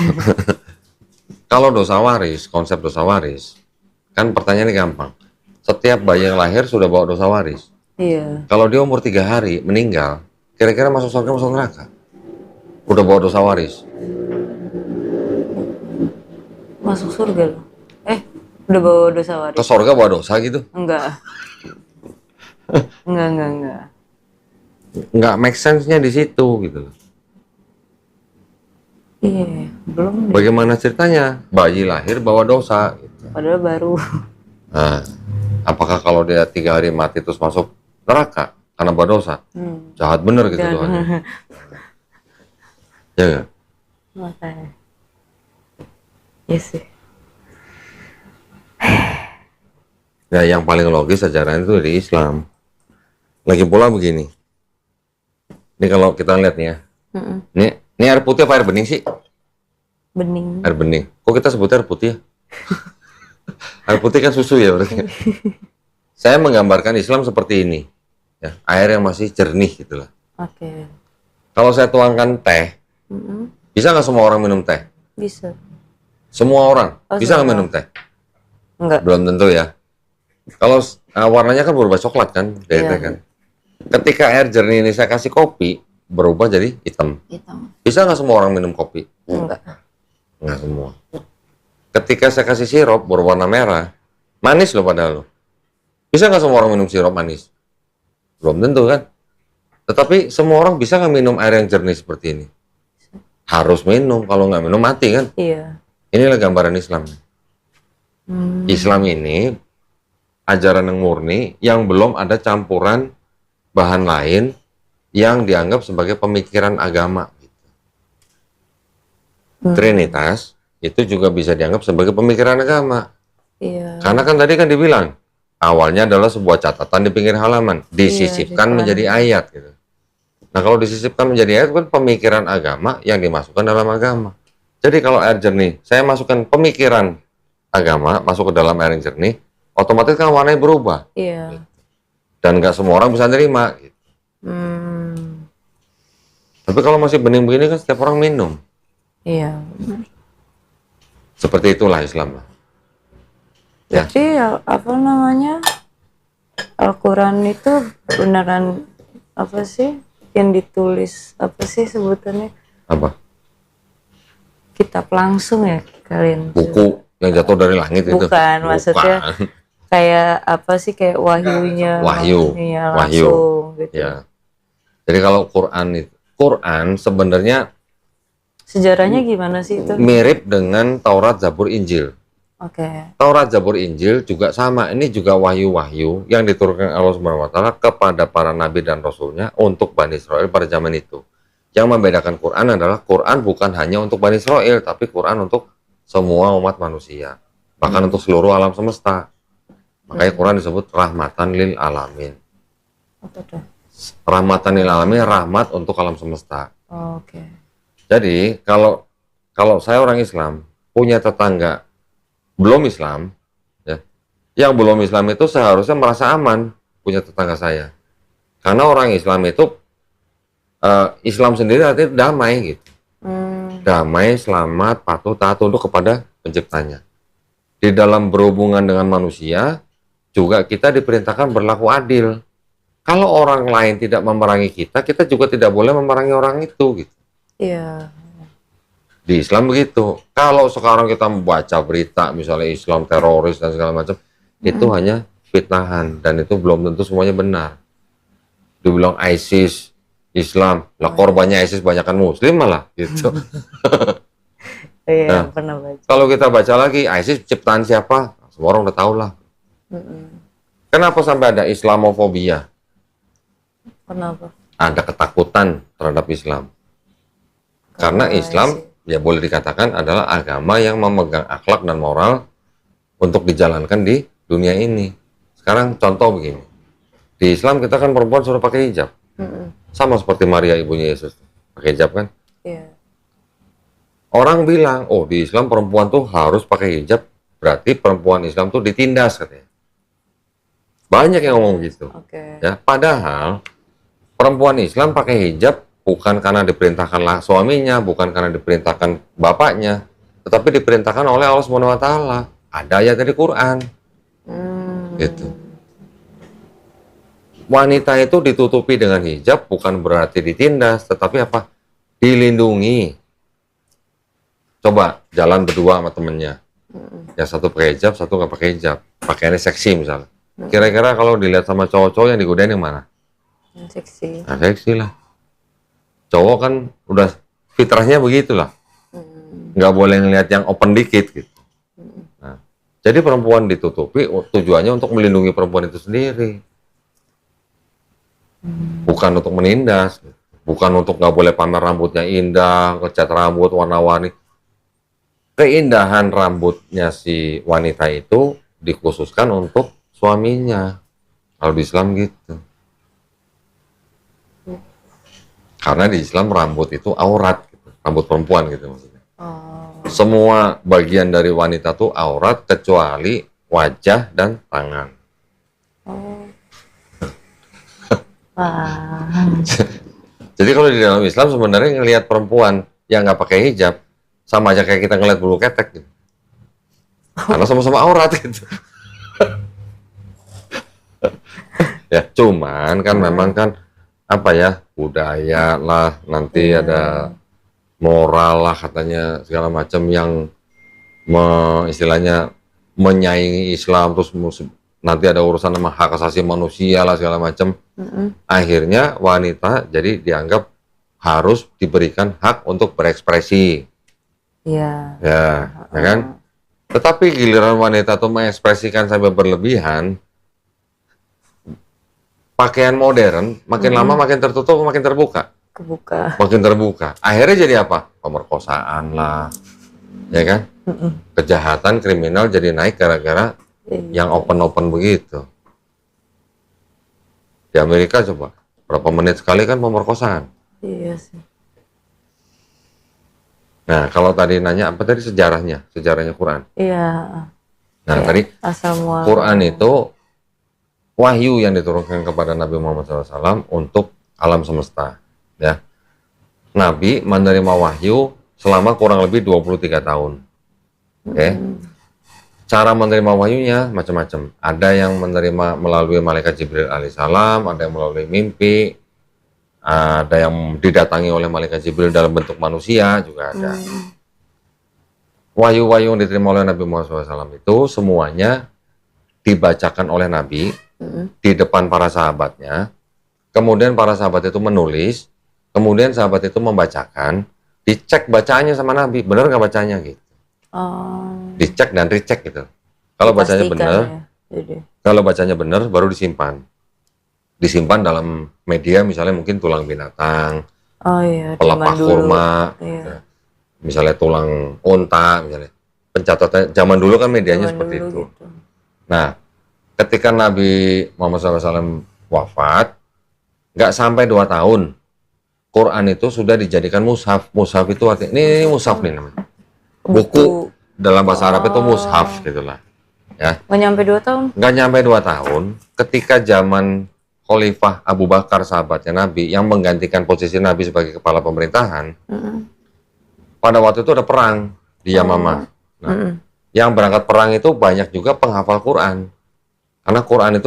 Speaker 1: Kalau dosa waris, konsep dosa waris, kan pertanyaannya gampang. Setiap bayi yang lahir sudah bawa dosa waris.
Speaker 2: Iya.
Speaker 1: Kalau dia umur 3 hari meninggal, kira-kira masuk surga masuk neraka? Udah bawa dosa waris.
Speaker 2: Masuk surga loh. Udah bawa dosa waris.
Speaker 1: Ke surga bawa dosa gitu?
Speaker 2: Enggak. Enggak.
Speaker 1: Nggak make sense-nya di situ gitu loh.
Speaker 2: Iya, belum deh.
Speaker 1: Bagaimana ceritanya? Bayi lahir bawa dosa. Gitu.
Speaker 2: Padahal baru.
Speaker 1: Nah, apakah kalau dia 3 hari mati terus masuk neraka karena bawa dosa? Jahat bener gitu
Speaker 2: Jahat.
Speaker 1: doanya. Ya nggak?
Speaker 2: Makanya. Iya sih.
Speaker 1: Ya, yang paling logis ajaran itu di Islam. Lagi pula begini. Ini kalau kita lihat nih ya. Ini air putih apa air bening sih?
Speaker 2: Bening.
Speaker 1: Air bening. Kok kita sebut air putih ya? Air putih kan susu ya berarti. Saya menggambarkan Islam seperti ini. Ya, air yang masih jernih gitulah.
Speaker 2: Oke.
Speaker 1: Kalau saya tuangkan teh, bisa nggak semua orang minum teh?
Speaker 2: Bisa.
Speaker 1: Semua orang
Speaker 2: Oh,
Speaker 1: bisa nggak
Speaker 2: semua
Speaker 1: minum teh?
Speaker 2: Enggak.
Speaker 1: Belum tentu ya. Kalau warnanya kan berubah coklat kan, dari
Speaker 2: Iya.
Speaker 1: teh kan. Ketika air jernih ini saya kasih kopi, berubah jadi hitam.
Speaker 2: Hitam.
Speaker 1: Bisa nggak semua orang minum kopi?
Speaker 2: Enggak.
Speaker 1: Nggak semua. Ketika saya kasih sirup berwarna merah, manis loh padahal loh. Bisa nggak semua orang minum sirup manis? Belum tentu kan. Tetapi semua orang bisa nggak minum air yang jernih seperti ini? Harus minum, kalau nggak minum mati kan.
Speaker 2: Iya.
Speaker 1: Inilah gambaran Islam. Islam ini ajaran yang murni yang belum ada campuran bahan lain yang dianggap sebagai pemikiran agama. Trinitas itu juga bisa dianggap sebagai pemikiran agama.
Speaker 2: Iya.
Speaker 1: Karena kan tadi kan dibilang awalnya adalah sebuah catatan di pinggir halaman, disisipkan
Speaker 2: disipkan.
Speaker 1: menjadi ayat gitu. Nah, kalau disisipkan menjadi ayat kan pemikiran agama yang dimasukkan dalam agama. Jadi kalau air jernih, saya masukkan pemikiran agama masuk ke dalam air yang jernih, otomatis kan warnanya berubah.
Speaker 2: Iya.
Speaker 1: Dan nggak semua orang bisa nerima. Gitu. Tapi kalau masih bening begini kan setiap orang minum.
Speaker 2: Iya.
Speaker 1: Seperti itulah Islam. Ya.
Speaker 2: Tapi apa namanya? Al-Quran itu beneran apa sih yang ditulis, apa sih sebutannya?
Speaker 1: Apa?
Speaker 2: Kitab langsung ya kalian?
Speaker 1: Buku yang jatuh dari langit itu.
Speaker 2: Bukan, maksudnya kayak apa sih, kayak wahyunya?
Speaker 1: Wahyu.
Speaker 2: Iya,
Speaker 1: Wahyu.
Speaker 2: langsung gitu.
Speaker 1: Ya. Jadi kalau Quran sebenarnya
Speaker 2: Sejarahnya gimana sih itu?
Speaker 1: mirip dengan Taurat, Zabur, Injil.
Speaker 2: Oke.
Speaker 1: Taurat, Zabur, Injil juga sama. Ini juga wahyu-wahyu yang diturunkan Allah Subhanahu wa taala kepada para nabi dan rasulnya untuk Bani Israel pada zaman itu. Yang membedakan Quran adalah Quran bukan hanya untuk Bani Israel, tapi Quran untuk semua umat manusia. Bahkan untuk seluruh alam semesta. Makanya Quran disebut rahmatan lil alamin.
Speaker 2: Apa tuh?
Speaker 1: Rahmatan lil alamin, rahmat untuk alam semesta.
Speaker 2: Oke.
Speaker 1: Jadi kalau saya orang Islam punya tetangga belum Islam, ya, yang belum Islam itu seharusnya merasa aman punya tetangga saya, karena orang Islam itu Islam sendiri artinya damai gitu, damai, selamat, patuh, taat tunduk kepada penciptanya. Di dalam berhubungan dengan manusia juga kita diperintahkan berlaku adil. Kalau orang lain tidak memerangi kita, kita juga tidak boleh memerangi orang itu gitu.
Speaker 2: Iya.
Speaker 1: Di Islam begitu. Kalau sekarang kita membaca berita misalnya Islam teroris dan segala macam, itu hanya fitnahan dan itu belum tentu semuanya benar. Dibilang ISIS, Islam, lah korbannya ISIS banyakkan Muslim malah gitu.
Speaker 2: Iya,
Speaker 1: Nah,
Speaker 2: pernah baca.
Speaker 1: Kalau kita baca lagi ISIS ciptaan siapa? Semua orang udah tahu lah. Kenapa sampai ada Islamofobia?
Speaker 2: Kenapa?
Speaker 1: Ada ketakutan terhadap Islam. Karena Islam ya boleh dikatakan adalah agama yang memegang akhlak dan moral untuk dijalankan di dunia ini. Sekarang contoh begini. Di Islam kita kan perempuan suruh pakai hijab. Sama seperti Maria ibunya Yesus. Pakai hijab kan?
Speaker 2: Iya.
Speaker 1: Orang bilang, oh di Islam perempuan tuh harus pakai hijab. Berarti perempuan Islam tuh ditindas katanya. Banyak yang ngomong gitu.
Speaker 2: Oke.
Speaker 1: Ya, padahal perempuan Islam pakai hijab bukan karena diperintahkan suaminya, bukan karena diperintahkan bapaknya, tetapi diperintahkan oleh Allah Subhanahu wa taala. Ada ayat dari Quran. Gitu. Wanita itu ditutupi dengan hijab bukan berarti ditindas, tetapi apa? Dilindungi. Coba jalan berdua sama temennya. Yang satu pakai hijab, satu nggak pakai hijab. Pakaiannya seksi misalnya. Kira-kira kalau dilihat sama cowok-cowok yang digodain yang mana?
Speaker 2: Yang seksi.
Speaker 1: Nah, seksi lah. Cowok kan udah fitrahnya begitulah. Nggak boleh ngelihat yang open dikit gitu. Nah, jadi perempuan ditutupi tujuannya untuk melindungi perempuan itu sendiri. Bukan untuk menindas. Bukan untuk nggak boleh pamer rambutnya indah, ngecat rambut warna-warni. Keindahan rambutnya si wanita itu dikhususkan untuk suaminya. Kalau di Islam gitu. Karena di Islam rambut itu aurat, gitu. Rambut perempuan gitu maksudnya. Semua bagian dari wanita tuh aurat kecuali wajah dan tangan. Jadi kalau di dalam Islam sebenarnya ngelihat perempuan yang nggak pakai hijab sama aja kayak kita ngelihat bulu ketek gitu. Karena sama-sama aurat gitu. Ya cuman kan memang kan apa ya, budaya lah, nanti ada moral lah katanya segala macam yang istilahnya menyaingi Islam, terus nanti ada urusan sama hak asasi manusia lah segala macam. Akhirnya wanita jadi dianggap harus diberikan hak untuk berekspresi.
Speaker 2: Iya.
Speaker 1: Ya kan? Tetapi giliran wanita tuh mengekspresikan sampai berlebihan, pakaian modern makin lama makin tertutup, makin terbuka.
Speaker 2: Kebuka.
Speaker 1: Makin terbuka. Akhirnya jadi apa? Pemerkosaan lah, ya kan? Kejahatan kriminal jadi naik gara-gara yang open-open begitu. Di Amerika coba, berapa menit sekali kan pemerkosaan.
Speaker 2: Iya sih.
Speaker 1: Nah, kalau tadi nanya apa tadi sejarahnya Quran.
Speaker 2: Iya.
Speaker 1: Nah,
Speaker 2: Ya,
Speaker 1: tadi
Speaker 2: asal muasal.
Speaker 1: Quran itu wahyu yang diturunkan kepada Nabi Muhammad SAW untuk alam semesta. Ya, Nabi menerima wahyu selama kurang lebih 23 tahun. Oke. Cara menerima wahyunya macam-macam. Ada yang menerima melalui malaikat Jibril alaihissalam, ada yang melalui mimpi, ada yang didatangi oleh malaikat Jibril dalam bentuk manusia juga ada. Wahyu-wahyu yang diterima oleh Nabi Muhammad SAW itu semuanya dibacakan oleh Nabi di depan para sahabatnya. Kemudian para sahabat itu menulis, kemudian sahabat itu membacakan, dicek bacaannya sama Nabi, benar nggak bacanya gitu. Dicek dan recheck gitu. Kalau bacanya benar, kalau bacanya benar baru disimpan. Disimpan dalam media misalnya mungkin tulang binatang, pelepah kurma, ya. Misalnya tulang unta, misalnya. Pencatatan zaman dulu kan medianya seperti itu. Gitu. Nah, ketika Nabi Muhammad SAW wafat, nggak sampai 2 tahun, Quran itu sudah dijadikan mushaf. Mushaf itu artinya, ini mushaf nih namanya. Buku dalam bahasa Arab itu mushaf gitulah. Ya.
Speaker 2: Nggak nyampe 2 tahun?
Speaker 1: Nggak nyampe 2 tahun, ketika zaman Khalifah Abu Bakar sahabatnya Nabi yang menggantikan posisi Nabi sebagai kepala pemerintahan, pada waktu itu ada perang di Yamamah. Nah, yang berangkat perang itu banyak juga penghafal Quran. Karena Quran itu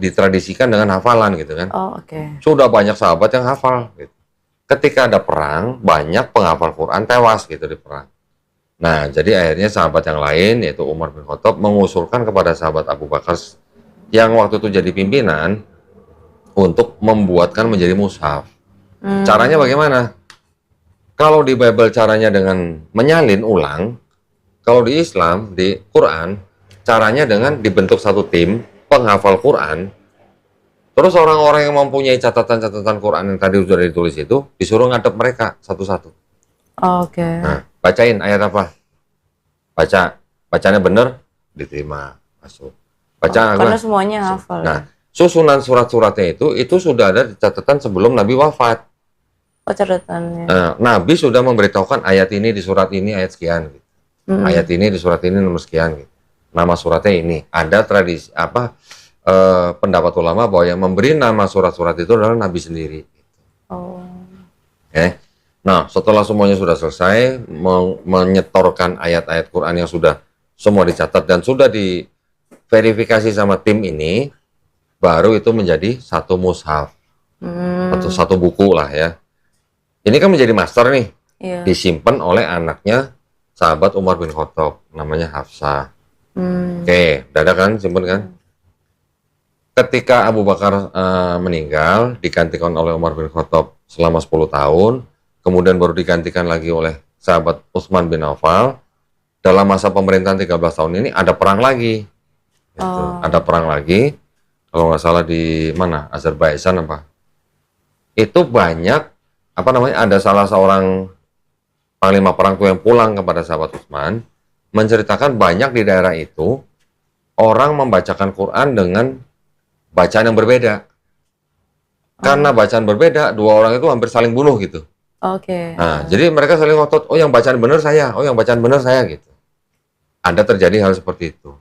Speaker 1: ditradisikan dengan hafalan gitu kan. Sudah banyak sahabat yang hafal gitu. Ketika ada perang, banyak penghafal Quran tewas gitu di perang. Nah, jadi akhirnya sahabat yang lain, yaitu Umar bin Khattab, mengusulkan kepada sahabat Abu Bakar yang waktu itu jadi pimpinan untuk membuatkan menjadi mushaf. Caranya bagaimana? Kalau di Bible caranya dengan menyalin ulang, kalau di Islam, di Quran, caranya dengan dibentuk satu tim penghafal Quran, terus orang-orang yang mempunyai catatan-catatan Quran yang tadi sudah ditulis itu, disuruh ngadep mereka satu-satu. Nah, bacain ayat apa? Bacanya benar, diterima, masuk.
Speaker 2: Karena semuanya hafal.
Speaker 1: Nah, susunan surat-suratnya itu sudah ada di catatan sebelum Nabi wafat.
Speaker 2: Catatannya.
Speaker 1: Nah, Nabi sudah memberitahukan ayat ini di surat ini ayat sekian. Gitu. Ayat ini di surat ini nomor sekian. Gitu. Nama suratnya ini. Ada tradisi pendapat ulama bahwa yang memberi nama surat-surat itu adalah Nabi sendiri.
Speaker 2: Oh.
Speaker 1: Oke. Nah, setelah semuanya sudah selesai, menyetorkan ayat-ayat Quran yang sudah semua dicatat dan sudah diverifikasi sama tim ini, baru itu menjadi satu mushaf, satu buku lah ya. Ini kan menjadi master nih,
Speaker 2: Iya.
Speaker 1: disimpan oleh anaknya sahabat Umar bin Khattab, namanya Hafsah. Oke, udah ada kan, simpen kan? Ketika Abu Bakar meninggal, digantikan oleh Umar bin Khattab selama 10 tahun, kemudian baru digantikan lagi oleh sahabat Utsman bin Affan. Dalam masa pemerintahan 13 tahun ini ada perang lagi. Gitu. Ada perang lagi, kalau nggak salah di mana? Azerbaijan apa? Itu banyak, apa namanya, ada salah seorang panglima perang tuh yang pulang kepada sahabat Utsman, menceritakan banyak di daerah itu, orang membacakan Quran dengan bacaan yang berbeda. Karena bacaan berbeda, dua orang itu hampir saling bunuh gitu.
Speaker 2: Oke.
Speaker 1: Nah, jadi mereka saling ngotot, oh yang bacaan benar saya, oh yang bacaan benar saya gitu. Ada terjadi hal seperti itu.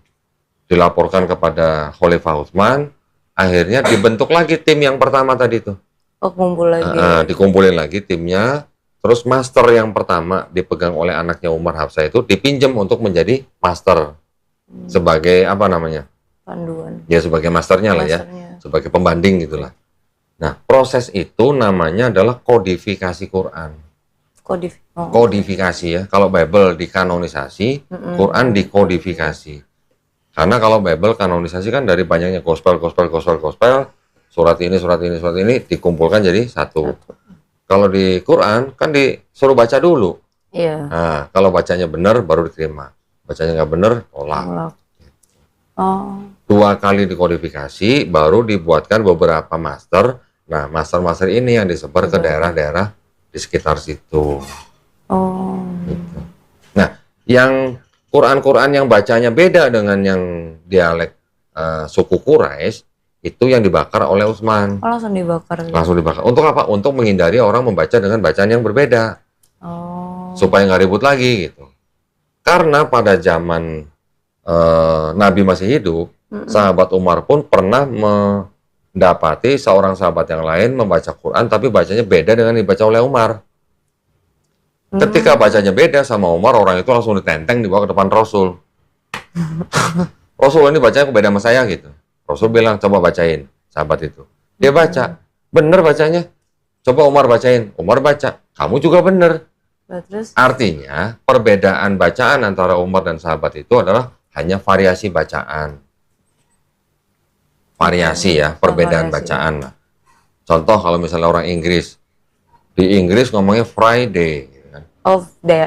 Speaker 1: Dilaporkan kepada Khalifah Utsman, akhirnya dibentuk lagi tim yang pertama tadi itu.
Speaker 2: Oh, kumpul lagi.
Speaker 1: Dikumpulin lagi timnya, terus master yang pertama dipegang oleh anaknya Umar Hafsah itu dipinjam untuk menjadi master. Sebagai apa namanya?
Speaker 2: Panduan.
Speaker 1: Ya sebagai masternya lah ya,
Speaker 2: Masternya.
Speaker 1: sebagai pembanding gitulah. Nah, proses itu namanya adalah kodifikasi Quran. Kodifikasi ya. Kalau Bible dikanonisasi, Quran dikodifikasi. Karena kalau Bible kanonisasi kan dari banyaknya gospel, surat ini dikumpulkan jadi satu. Kalau di Quran kan disuruh baca dulu.
Speaker 2: Iya.
Speaker 1: Nah, kalau bacanya benar baru diterima. Bacanya nggak benar, tolak.
Speaker 2: Oh.
Speaker 1: 2 kali dikodifikasi, baru dibuatkan beberapa master. Nah, master-master ini yang disebar ke daerah-daerah di sekitar situ.
Speaker 2: Oh.
Speaker 1: Gitu. Nah, yang Quran-Quran yang bacanya beda dengan yang dialek suku Quraisy, itu yang dibakar oleh Utsman.
Speaker 2: Oh, langsung dibakar.
Speaker 1: Langsung dibakar. Untuk apa? Untuk menghindari orang membaca dengan bacaan yang berbeda.
Speaker 2: Oh.
Speaker 1: Supaya nggak ribut lagi gitu. Karena pada zaman Nabi masih hidup, sahabat Umar pun pernah mendapati seorang sahabat yang lain membaca Quran tapi bacanya beda dengan dibaca oleh Umar. Ketika bacanya beda sama Umar, orang itu langsung ditenteng dibawa ke depan Rasul. Rasul, ini bacanya beda sama saya gitu. Rasul bilang, coba bacain, sahabat itu. Dia baca, bener bacanya. Coba Umar bacain, Umar baca, kamu juga bener.
Speaker 2: Terus?
Speaker 1: Artinya, perbedaan bacaan antara Umar dan sahabat itu adalah hanya variasi bacaan. Variasi ya, perbedaan bacaan. Nah, contoh kalau misalnya orang Inggris, di Inggris ngomongnya Friday. Gitu kan.
Speaker 2: Oh,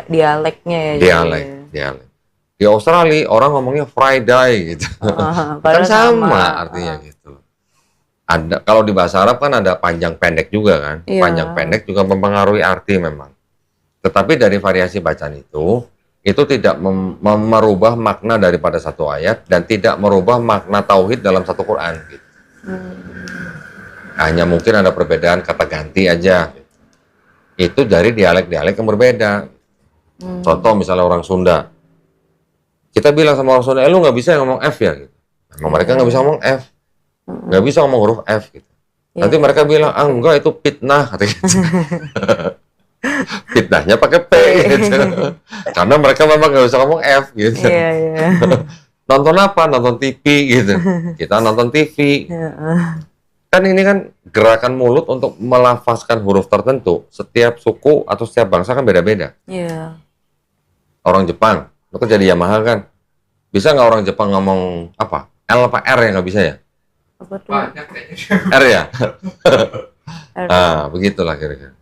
Speaker 2: dialeknya ya.
Speaker 1: Dialek. Di Australia orang ngomongnya Friday gitu. Kan sama artinya gitu. Ada, kalau di bahasa Arab kan ada panjang pendek juga kan.
Speaker 2: Iya.
Speaker 1: Panjang pendek juga mempengaruhi arti memang. Tetapi dari variasi bacaan itu tidak merubah makna daripada satu ayat dan tidak merubah makna tauhid dalam satu Quran. Gitu. Hanya mungkin ada perbedaan kata ganti aja. Itu dari dialek-dialek yang berbeda. Contoh misalnya orang Sunda. Kita bilang sama orang Sunda, lu nggak bisa ngomong F ya? Gitu. Memang mereka nggak bisa ngomong F. Nggak bisa ngomong huruf F. Gitu. Nanti mereka bilang, enggak itu fitnah. Kata gitu. Fitnahnya pakai P gitu. Karena mereka memang nggak bisa ngomong F gitu.
Speaker 2: Iya.
Speaker 1: Nonton apa? Nonton TV gitu. Kita nonton TV. Kan ini kan gerakan mulut untuk melafazkan huruf tertentu. Setiap suku atau setiap bangsa kan beda-beda.
Speaker 2: Iya.
Speaker 1: Orang Jepang, lu kan jadi Yamaha kan. Bisa nggak orang Jepang ngomong apa? L apa R ya nggak bisa ya?
Speaker 2: Apa tuh?
Speaker 1: R ya? Nah, begitulah kira-kira.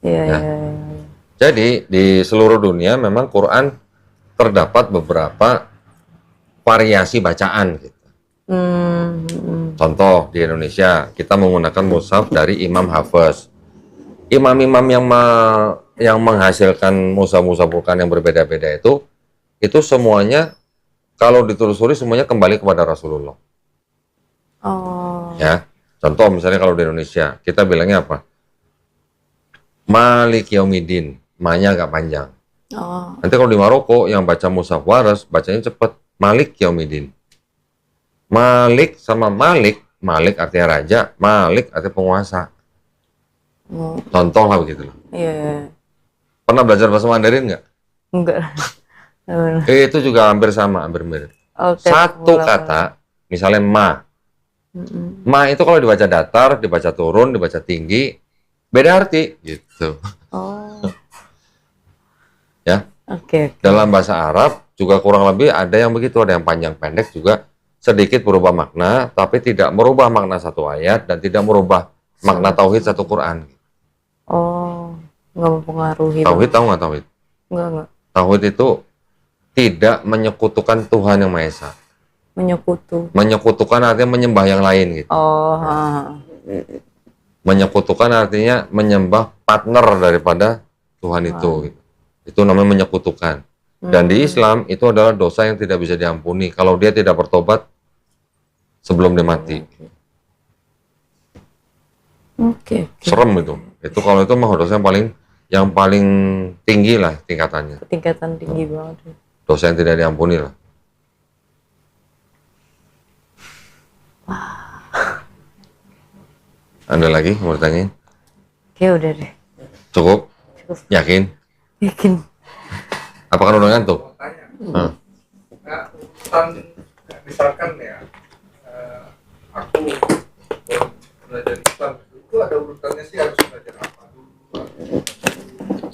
Speaker 2: Iya,
Speaker 1: Nah,
Speaker 2: iya.
Speaker 1: jadi di seluruh dunia memang Quran terdapat beberapa variasi bacaan gitu. Contoh di Indonesia kita menggunakan mushaf dari Imam Hafiz. Imam-imam yang menghasilkan mushaf-mushaf Quran yang berbeda-beda itu semuanya kalau ditelusuri semuanya kembali kepada Rasulullah.
Speaker 2: Oh.
Speaker 1: Ya, contoh misalnya kalau di Indonesia kita bilangnya apa? Malik Yaumiddin, ma-nya agak panjang.
Speaker 2: Oh.
Speaker 1: Nanti kalau di Maroko yang baca mushaf waras bacanya cepat, Malik Yaumiddin. Malik sama Malik artinya raja, Malik artinya penguasa. Contoh lah begitu loh.
Speaker 2: Iya.
Speaker 1: Pernah belajar bahasa Mandarin nggak?
Speaker 2: Enggak.
Speaker 1: Itu juga hampir sama, hampir mirip.
Speaker 2: Oke.
Speaker 1: Satu kata, misalnya ma. Ma itu kalau dibaca datar, dibaca turun, dibaca tinggi, beda arti gitu.
Speaker 2: Oh.
Speaker 1: Ya.
Speaker 2: Oke.
Speaker 1: Dalam bahasa Arab juga kurang lebih ada yang begitu, ada yang panjang pendek juga sedikit berubah makna, tapi tidak merubah makna satu ayat dan tidak merubah makna tauhid satu Quran.
Speaker 2: Oh, nggak mempengaruhi.
Speaker 1: Tauhid tahu nggak tauhid?
Speaker 2: Enggak.
Speaker 1: Tauhid itu tidak menyekutukan Tuhan yang Maha Esa. Menyekutukan artinya menyembah yang lain gitu.
Speaker 2: Oh.
Speaker 1: Menyekutukan artinya menyembah partner daripada Tuhan itu. Gitu. Itu namanya menyekutukan. Dan di Islam itu adalah dosa yang tidak bisa diampuni kalau dia tidak bertobat sebelum dia mati.
Speaker 2: Oke.
Speaker 1: Serem itu. Itu kalau itu mah dosa yang paling tinggi lah tingkatannya.
Speaker 2: Tingkatan tinggi banget.
Speaker 1: Dosa yang tidak diampuni lah. Ada lagi mau ditanyain?
Speaker 2: Oke, udah deh.
Speaker 1: Cukup? Yakin?
Speaker 2: Yakin.
Speaker 1: Apakah udah ngantuk?
Speaker 3: Misalkan ya, aku belajar Islam itu ada urutannya sih, harus belajar apa dulu?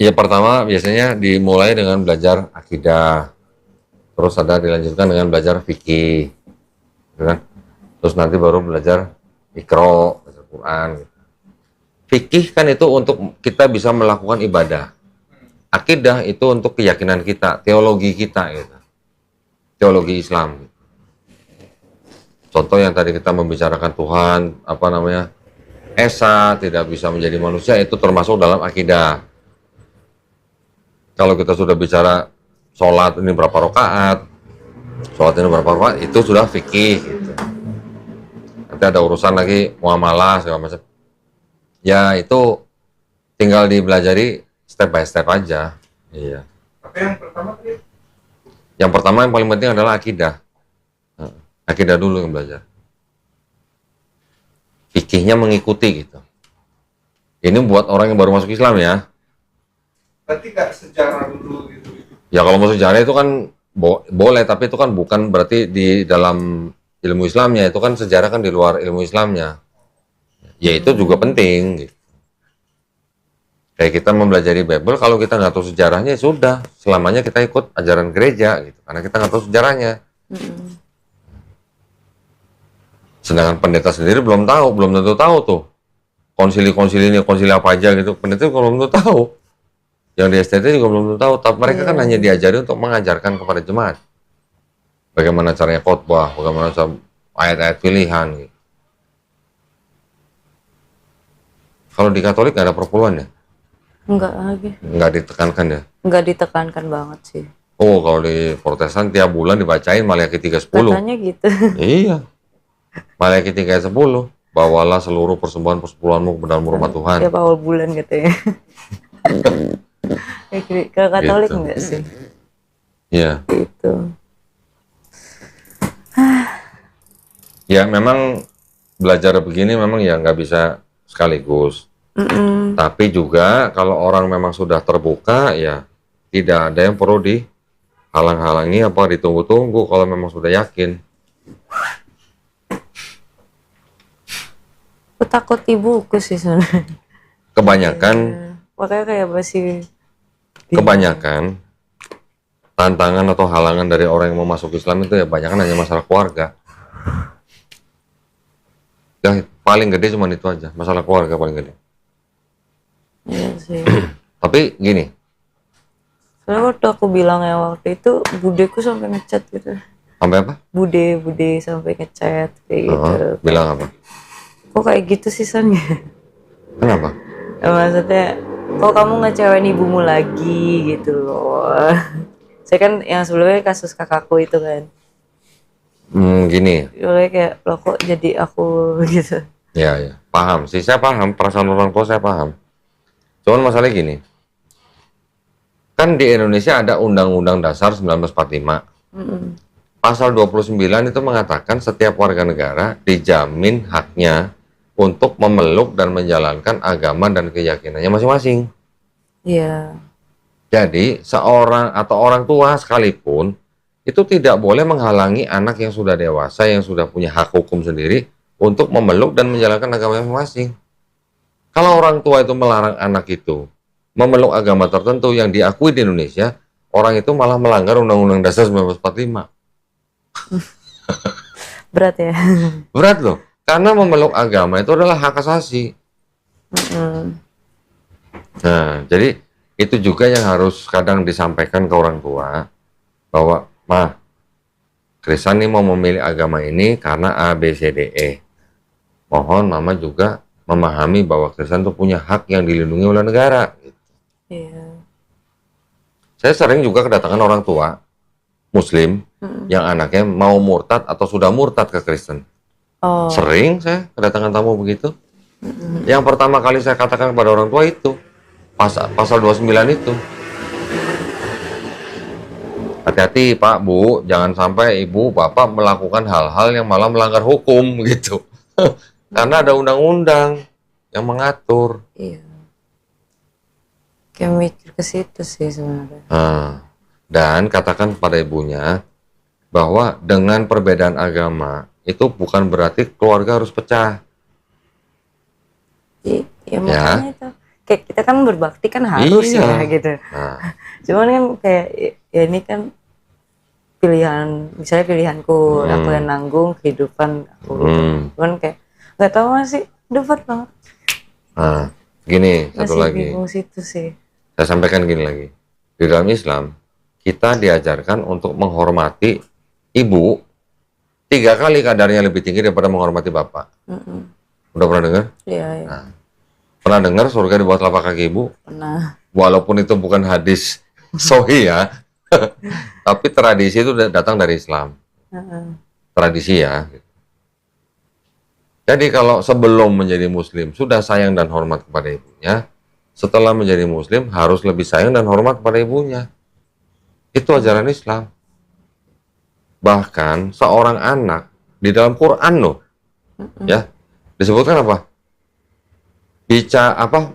Speaker 1: Ya pertama biasanya dimulai dengan belajar akidah, terus ada dilanjutkan dengan belajar fikih, gitu kan? Terus nanti baru belajar Iqra, belajar Quran. Fikih kan itu untuk kita bisa melakukan ibadah. Akidah itu untuk keyakinan kita, teologi kita, gitu. Teologi Islam. Contoh yang tadi kita membicarakan Tuhan, Esa tidak bisa menjadi manusia, itu termasuk dalam akidah. Kalau kita sudah bicara sholat ini berapa rakaat, itu sudah fikih. Gitu. Nanti ada urusan lagi muamalah segala macam. Ya itu tinggal dipelajari step by step aja. Iya.
Speaker 3: Tapi yang pertama tadi?
Speaker 1: Yang pertama yang paling penting adalah akidah. Akidah dulu yang belajar. Fikihnya mengikuti gitu. Ini buat orang yang baru masuk Islam ya.
Speaker 3: Berarti nggak sejarah dulu gitu.
Speaker 1: Ya kalau mau sejarah itu kan boleh, tapi itu kan bukan berarti di dalam ilmu Islamnya, itu kan sejarah kan di luar ilmu Islamnya. Ya itu juga penting gitu. Kayak kita mempelajari Bible, kalau kita nggak tahu sejarahnya ya sudah, selamanya kita ikut ajaran gereja gitu, karena kita nggak tahu sejarahnya. Sedangkan pendeta sendiri belum tentu tahu tuh konsili ini, konsili apa aja gitu. Pendeta belum tentu tahu. Yang di STT juga belum tentu tahu. Tapi mereka kan hanya diajari untuk mengajarkan kepada jemaat bagaimana caranya khotbah, bagaimana cara ayat-ayat pilihan. Gitu. Kalau di Katolik nggak ada perpuluhan ya?
Speaker 2: Enggak lagi.
Speaker 1: Nggak ditekankan ya?
Speaker 2: Enggak ditekankan banget sih.
Speaker 1: Oh, kalau di Protestan tiap bulan dibacain Maliaki 3:10.
Speaker 2: Katanya gitu.
Speaker 1: Iya. Maliaki 3:10. Bawalah seluruh persembahan-persepuluhanmu ke dalam rumah Tuhan.
Speaker 2: Tiap awal bulan katanya. Kalau Katolik
Speaker 1: Gitu.
Speaker 2: enggak sih?
Speaker 1: Iya.
Speaker 2: Gitu.
Speaker 1: Ya memang belajar begini memang ya nggak bisa sekaligus. Tapi juga kalau orang memang sudah terbuka ya tidak ada yang perlu dihalang-halangi apa ditunggu-tunggu kalau memang sudah yakin.
Speaker 2: Aku takut ibuku sih sebenarnya.
Speaker 1: Kebanyakan
Speaker 2: Makanya kayak masih
Speaker 1: kebanyakan tantangan atau halangan dari orang yang mau masuk Islam itu ya banyak hanya masalah keluarga. Ya paling gede cuma itu aja, masalah keluarga paling gede.
Speaker 2: iya sih.
Speaker 1: Tapi gini,
Speaker 2: Soalnya waktu aku bilang ya waktu itu budeku sampai ngechat gitu.
Speaker 1: sampai apa?
Speaker 2: Bude sampai ngechat kayak gitu.
Speaker 1: Bilang apa?
Speaker 2: Kok kayak gitu sih San?
Speaker 1: Kenapa?
Speaker 2: Ya, maksudnya kok kamu ngecewain ibumu lagi gitu loh. Saya kan yang sebelumnya kasus kakakku itu kan.
Speaker 1: Gini.
Speaker 2: Soalnya kayak lo kok jadi aku gitu.
Speaker 1: Ya, paham sih, saya paham perasaan orang tua, saya paham. Cuman masalahnya gini, kan di Indonesia ada Undang-Undang Dasar 1945. Pasal 29 itu mengatakan setiap warga negara dijamin haknya untuk memeluk dan menjalankan agama dan keyakinannya masing-masing.
Speaker 2: Iya.
Speaker 1: Jadi seorang atau orang tua sekalipun itu tidak boleh menghalangi anak yang sudah dewasa, yang sudah punya hak hukum sendiri untuk memeluk dan menjalankan agama masing-masing. Kalau orang tua itu melarang anak itu memeluk agama tertentu yang diakui di Indonesia, orang itu malah melanggar Undang-Undang Dasar 1945.
Speaker 2: Berat ya.
Speaker 1: Berat loh, karena memeluk agama itu adalah hak asasi. Nah, jadi itu juga yang harus kadang disampaikan ke orang tua, bahwa, "Mah, Krisan nih mau memilih agama ini karena A, B, C, D, E. Mohon Mama juga memahami bahwa Krisan tuh punya hak yang dilindungi oleh negara."
Speaker 2: Iya.
Speaker 1: Saya sering juga kedatangan orang tua Muslim yang anaknya mau murtad atau sudah murtad ke Kristen.
Speaker 2: Oh.
Speaker 1: Sering saya kedatangan tamu begitu. Yang pertama kali saya katakan kepada orang tua itu, pasal 29 itu. Hati-hati Pak, Bu, jangan sampai Ibu, Bapak melakukan hal-hal yang malah melanggar hukum gitu. Karena ada undang-undang yang mengatur.
Speaker 2: Iya. Kayak mikir ke situ sih sebenarnya.
Speaker 1: Dan katakan kepada ibunya bahwa dengan perbedaan agama itu bukan berarti keluarga harus pecah.
Speaker 2: Ya makanya itu. Kayak kita kan berbakti kan harus
Speaker 1: Iya.
Speaker 2: ya gitu.
Speaker 1: Nah,
Speaker 2: Cuman kan kayak ya ini kan pilihan, misalnya pilihanku, aku yang nanggung kehidupan aku. Gitu. Cuman kayak nggak tahu masih debat banget.
Speaker 1: nah, gini satu
Speaker 2: Masih
Speaker 1: lagi.
Speaker 2: bingung situ sih.
Speaker 1: Saya sampaikan gini lagi. Di dalam Islam, kita diajarkan untuk menghormati ibu 3 kali kadarnya lebih tinggi daripada menghormati bapak. Udah pernah dengar?
Speaker 2: Iya, iya.
Speaker 1: Nah, pernah dengar surga di bawah telapak kaki ibu?
Speaker 2: Pernah.
Speaker 1: Walaupun itu bukan hadis sahih ya, tapi tradisi itu datang dari Islam. Tradisi ya. Jadi kalau sebelum menjadi Muslim sudah sayang dan hormat kepada ibunya, setelah menjadi Muslim harus lebih sayang dan hormat kepada ibunya. Itu ajaran Islam. Bahkan seorang anak di dalam Quran loh, ya disebutkan apa?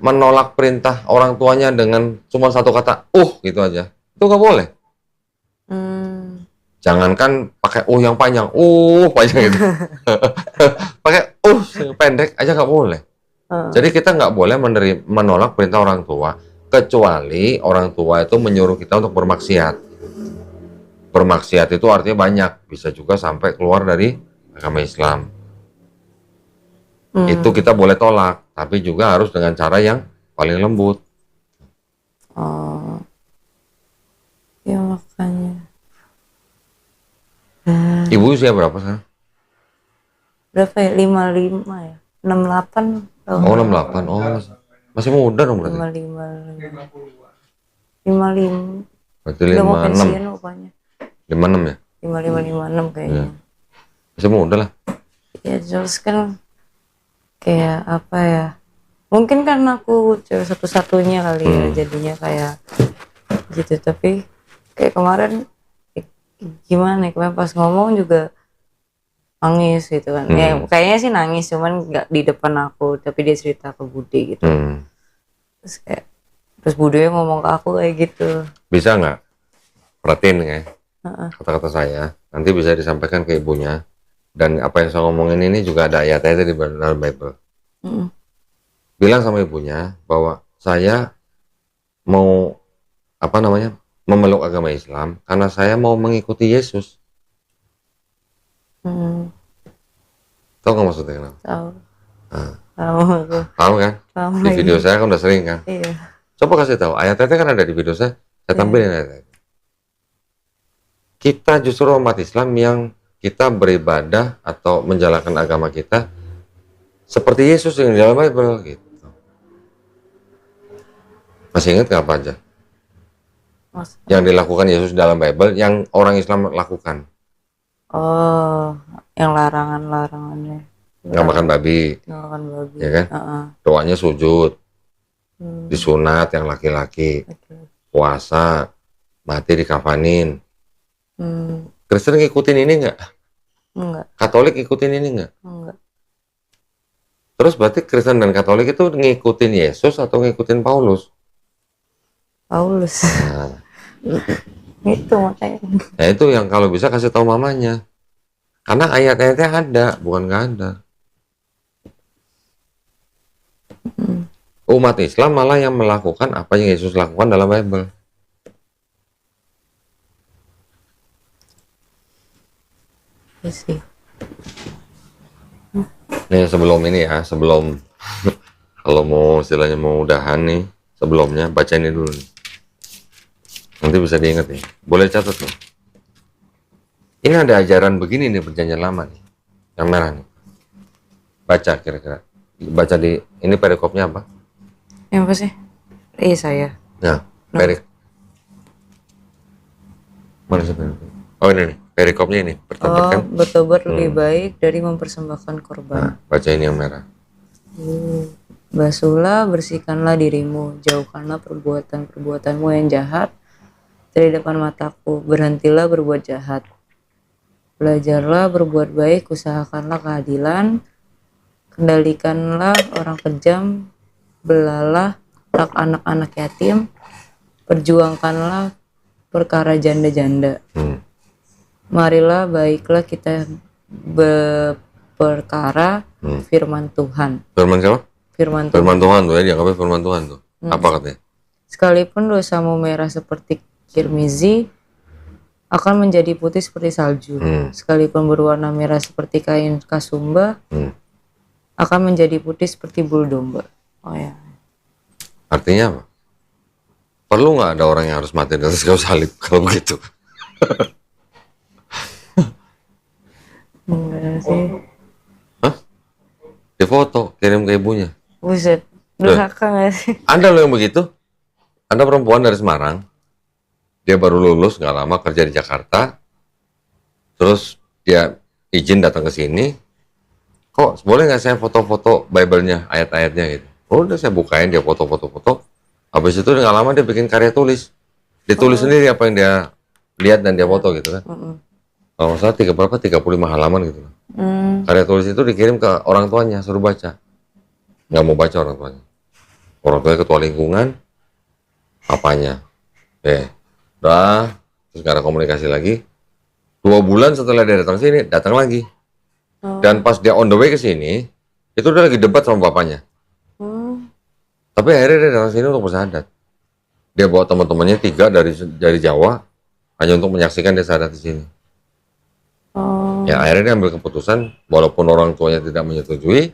Speaker 1: Menolak perintah orang tuanya dengan cuma satu kata, gitu aja. Itu nggak boleh. Jangankan pakai yang panjang, panjang gitu. Pakai pendek aja nggak boleh. Jadi kita nggak boleh menolak perintah orang tua, kecuali orang tua itu menyuruh kita untuk bermaksiat. Bermaksiat itu artinya banyak, bisa juga sampai keluar dari agama Islam. Itu kita boleh tolak, tapi juga harus dengan cara yang paling lembut.
Speaker 2: Oh, ya makanya.
Speaker 1: Ibu usia berapa sekarang?
Speaker 2: Berapa ya? 55 ya? 68 tahun.
Speaker 1: Oh 68, masih muda dong berarti.
Speaker 2: 55.
Speaker 1: Berarti
Speaker 2: Udah mau
Speaker 1: 56.
Speaker 2: pensiun rupanya.
Speaker 1: 56 ya?
Speaker 2: 56 kayaknya.
Speaker 1: Masih muda lah.
Speaker 2: Ya terus kan kayak apa ya? Mungkin karena aku cewek satu-satunya kali ya, jadinya kayak gitu. Tapi kayak kemarin gimana ya, kemarin pas ngomong juga nangis gitu kan. Ya kayaknya sih nangis, cuman nggak di depan aku, tapi dia cerita ke Budi gitu. Terus Budi ngomong ke aku kayak gitu.
Speaker 1: Bisa nggak perhatiin ya kata-kata saya, nanti bisa disampaikan ke ibunya. Dan apa yang saya ngomongin ini juga ada ayat-ayatnya di dalam Bible. Bilang sama ibunya bahwa saya mau memeluk agama Islam karena saya mau mengikuti Yesus. Tahu nggak maksudnya kenapa?
Speaker 2: Tahu. Tahu.
Speaker 1: Tahu kan?
Speaker 2: Tahu
Speaker 1: Di
Speaker 2: lagi.
Speaker 1: video saya kan udah sering kan?
Speaker 2: Iya.
Speaker 1: Coba kasih tahu, ayat-ayatnya kan ada di video saya tampilin ayat-ayatnya. Kita justru umat Islam yang kita beribadah atau menjalankan agama kita seperti Yesus yang di dalam Bible gitu. Masih ingat nggak apa aja yang dilakukan Yesus dalam Bible yang orang Islam lakukan?
Speaker 2: Oh, yang larangan-larangannya.
Speaker 1: Nggak makan babi,
Speaker 2: Nggak makan babi.
Speaker 1: ya kan? Doanya sujud, disunat yang laki-laki, puasa, mati dikafanin. Kristen ngikutin ini nggak?
Speaker 2: Enggak.
Speaker 1: Katolik ngikutin ini nggak?
Speaker 2: Enggak.
Speaker 1: Terus berarti Kristen dan Katolik itu ngikutin Yesus atau ngikutin Paulus?
Speaker 2: Paulus.
Speaker 1: Nah,
Speaker 2: Itu makanya.
Speaker 1: nah itu yang kalau bisa kasih tahu mamanya. Karena ayat-ayatnya ada, bukan nggak ada. Umat Islam malah yang melakukan apa yang Yesus lakukan dalam Bible.
Speaker 2: Iya sih.
Speaker 1: Nih sebelum ini ya, sebelum kalau mau istilahnya mau udahan nih, sebelumnya baca ini dulu nih. Nanti bisa diingat nih. Boleh catat nih. Ini ada ajaran begini nih perjanjian lama nih. Yang merah nih. Baca kira-kira. Baca di ini perikopnya apa?
Speaker 2: Yang apa sih? Iya saya.
Speaker 1: Nah, mana sih perikop? Oh ini nih, perikopnya ini. Bertobat kan?
Speaker 2: Bertobat lebih baik dari mempersembahkan korban.
Speaker 1: Nah, baca ini yang merah.
Speaker 2: Basuhlah, bersihkanlah dirimu, jauhkanlah perbuatan-perbuatanmu yang jahat dari depan mataku. Berhentilah berbuat jahat. Belajarlah berbuat baik, usahakanlah keadilan, kendalikanlah orang kejam, belalah hak anak-anak yatim, perjuangkanlah perkara janda-janda. Marilah baiklah kita berperkara firman Tuhan.
Speaker 1: Firman siapa?
Speaker 2: Firman Tuhan.
Speaker 1: Firman Tuhan tuh ya, dianggapnya firman Tuhan tuh. Apa katanya?
Speaker 2: Sekalipun dosamu merah seperti kirmizi, akan menjadi putih seperti salju. Sekalipun berwarna merah seperti kain kasumba, akan menjadi putih seperti bulu domba. Oh ya.
Speaker 1: Artinya apa? Perlu nggak ada orang yang harus mati di atas kayu salib kalau begitu?
Speaker 2: Enggak sih.
Speaker 1: Hah? Di foto, kirim ke ibunya.
Speaker 2: Buset. Durhaka nggak sih?
Speaker 1: Ada loh yang begitu. Ada perempuan dari Semarang. Dia baru lulus nggak lama kerja di Jakarta. Terus dia izin datang ke sini. Kok boleh nggak saya foto-foto Bible-nya, ayat-ayatnya gitu? Oh, udah saya bukain, dia foto-foto. Habis itu nggak lama dia bikin karya tulis. Dia tulis sendiri apa yang dia lihat dan dia foto gitu kan. Kalau nggak salah 35 halaman gitu. Karya tulis itu dikirim ke orang tuanya, suruh baca. Nggak mau baca orang tuanya. Orang tuanya ketua lingkungan, apanya. Udah, terus nggak ada komunikasi lagi. 2 bulan setelah dia datang sini, datang lagi. Dan pas dia on the way ke sini, itu udah lagi debat sama bapaknya. Tapi akhirnya dia datang sini untuk bersahadat. Dia bawa teman-temannya 3 dari Jawa, hanya untuk menyaksikan dia sahadat di sini. Ya akhirnya dia ambil keputusan, walaupun orang tuanya tidak menyetujui,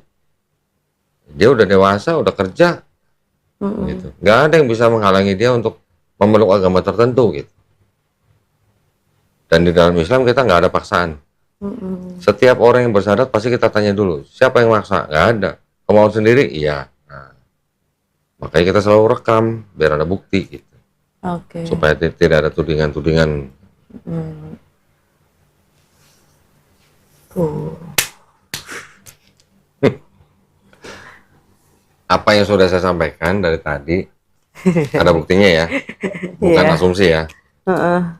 Speaker 1: dia udah dewasa, udah kerja, gitu. Nggak ada yang bisa menghalangi dia untuk memeluk agama tertentu, gitu. Dan di dalam Islam kita nggak ada paksaan. Setiap orang yang bersahadat pasti kita tanya dulu, siapa yang maksa? Nggak ada. Kemauan sendiri? Iya. Nah, makanya kita selalu rekam biar ada bukti, gitu.
Speaker 2: Oke.
Speaker 1: Supaya tidak ada tudingan-tudingan. Apa yang sudah saya sampaikan dari tadi ada buktinya ya, bukan asumsi ya. Nah.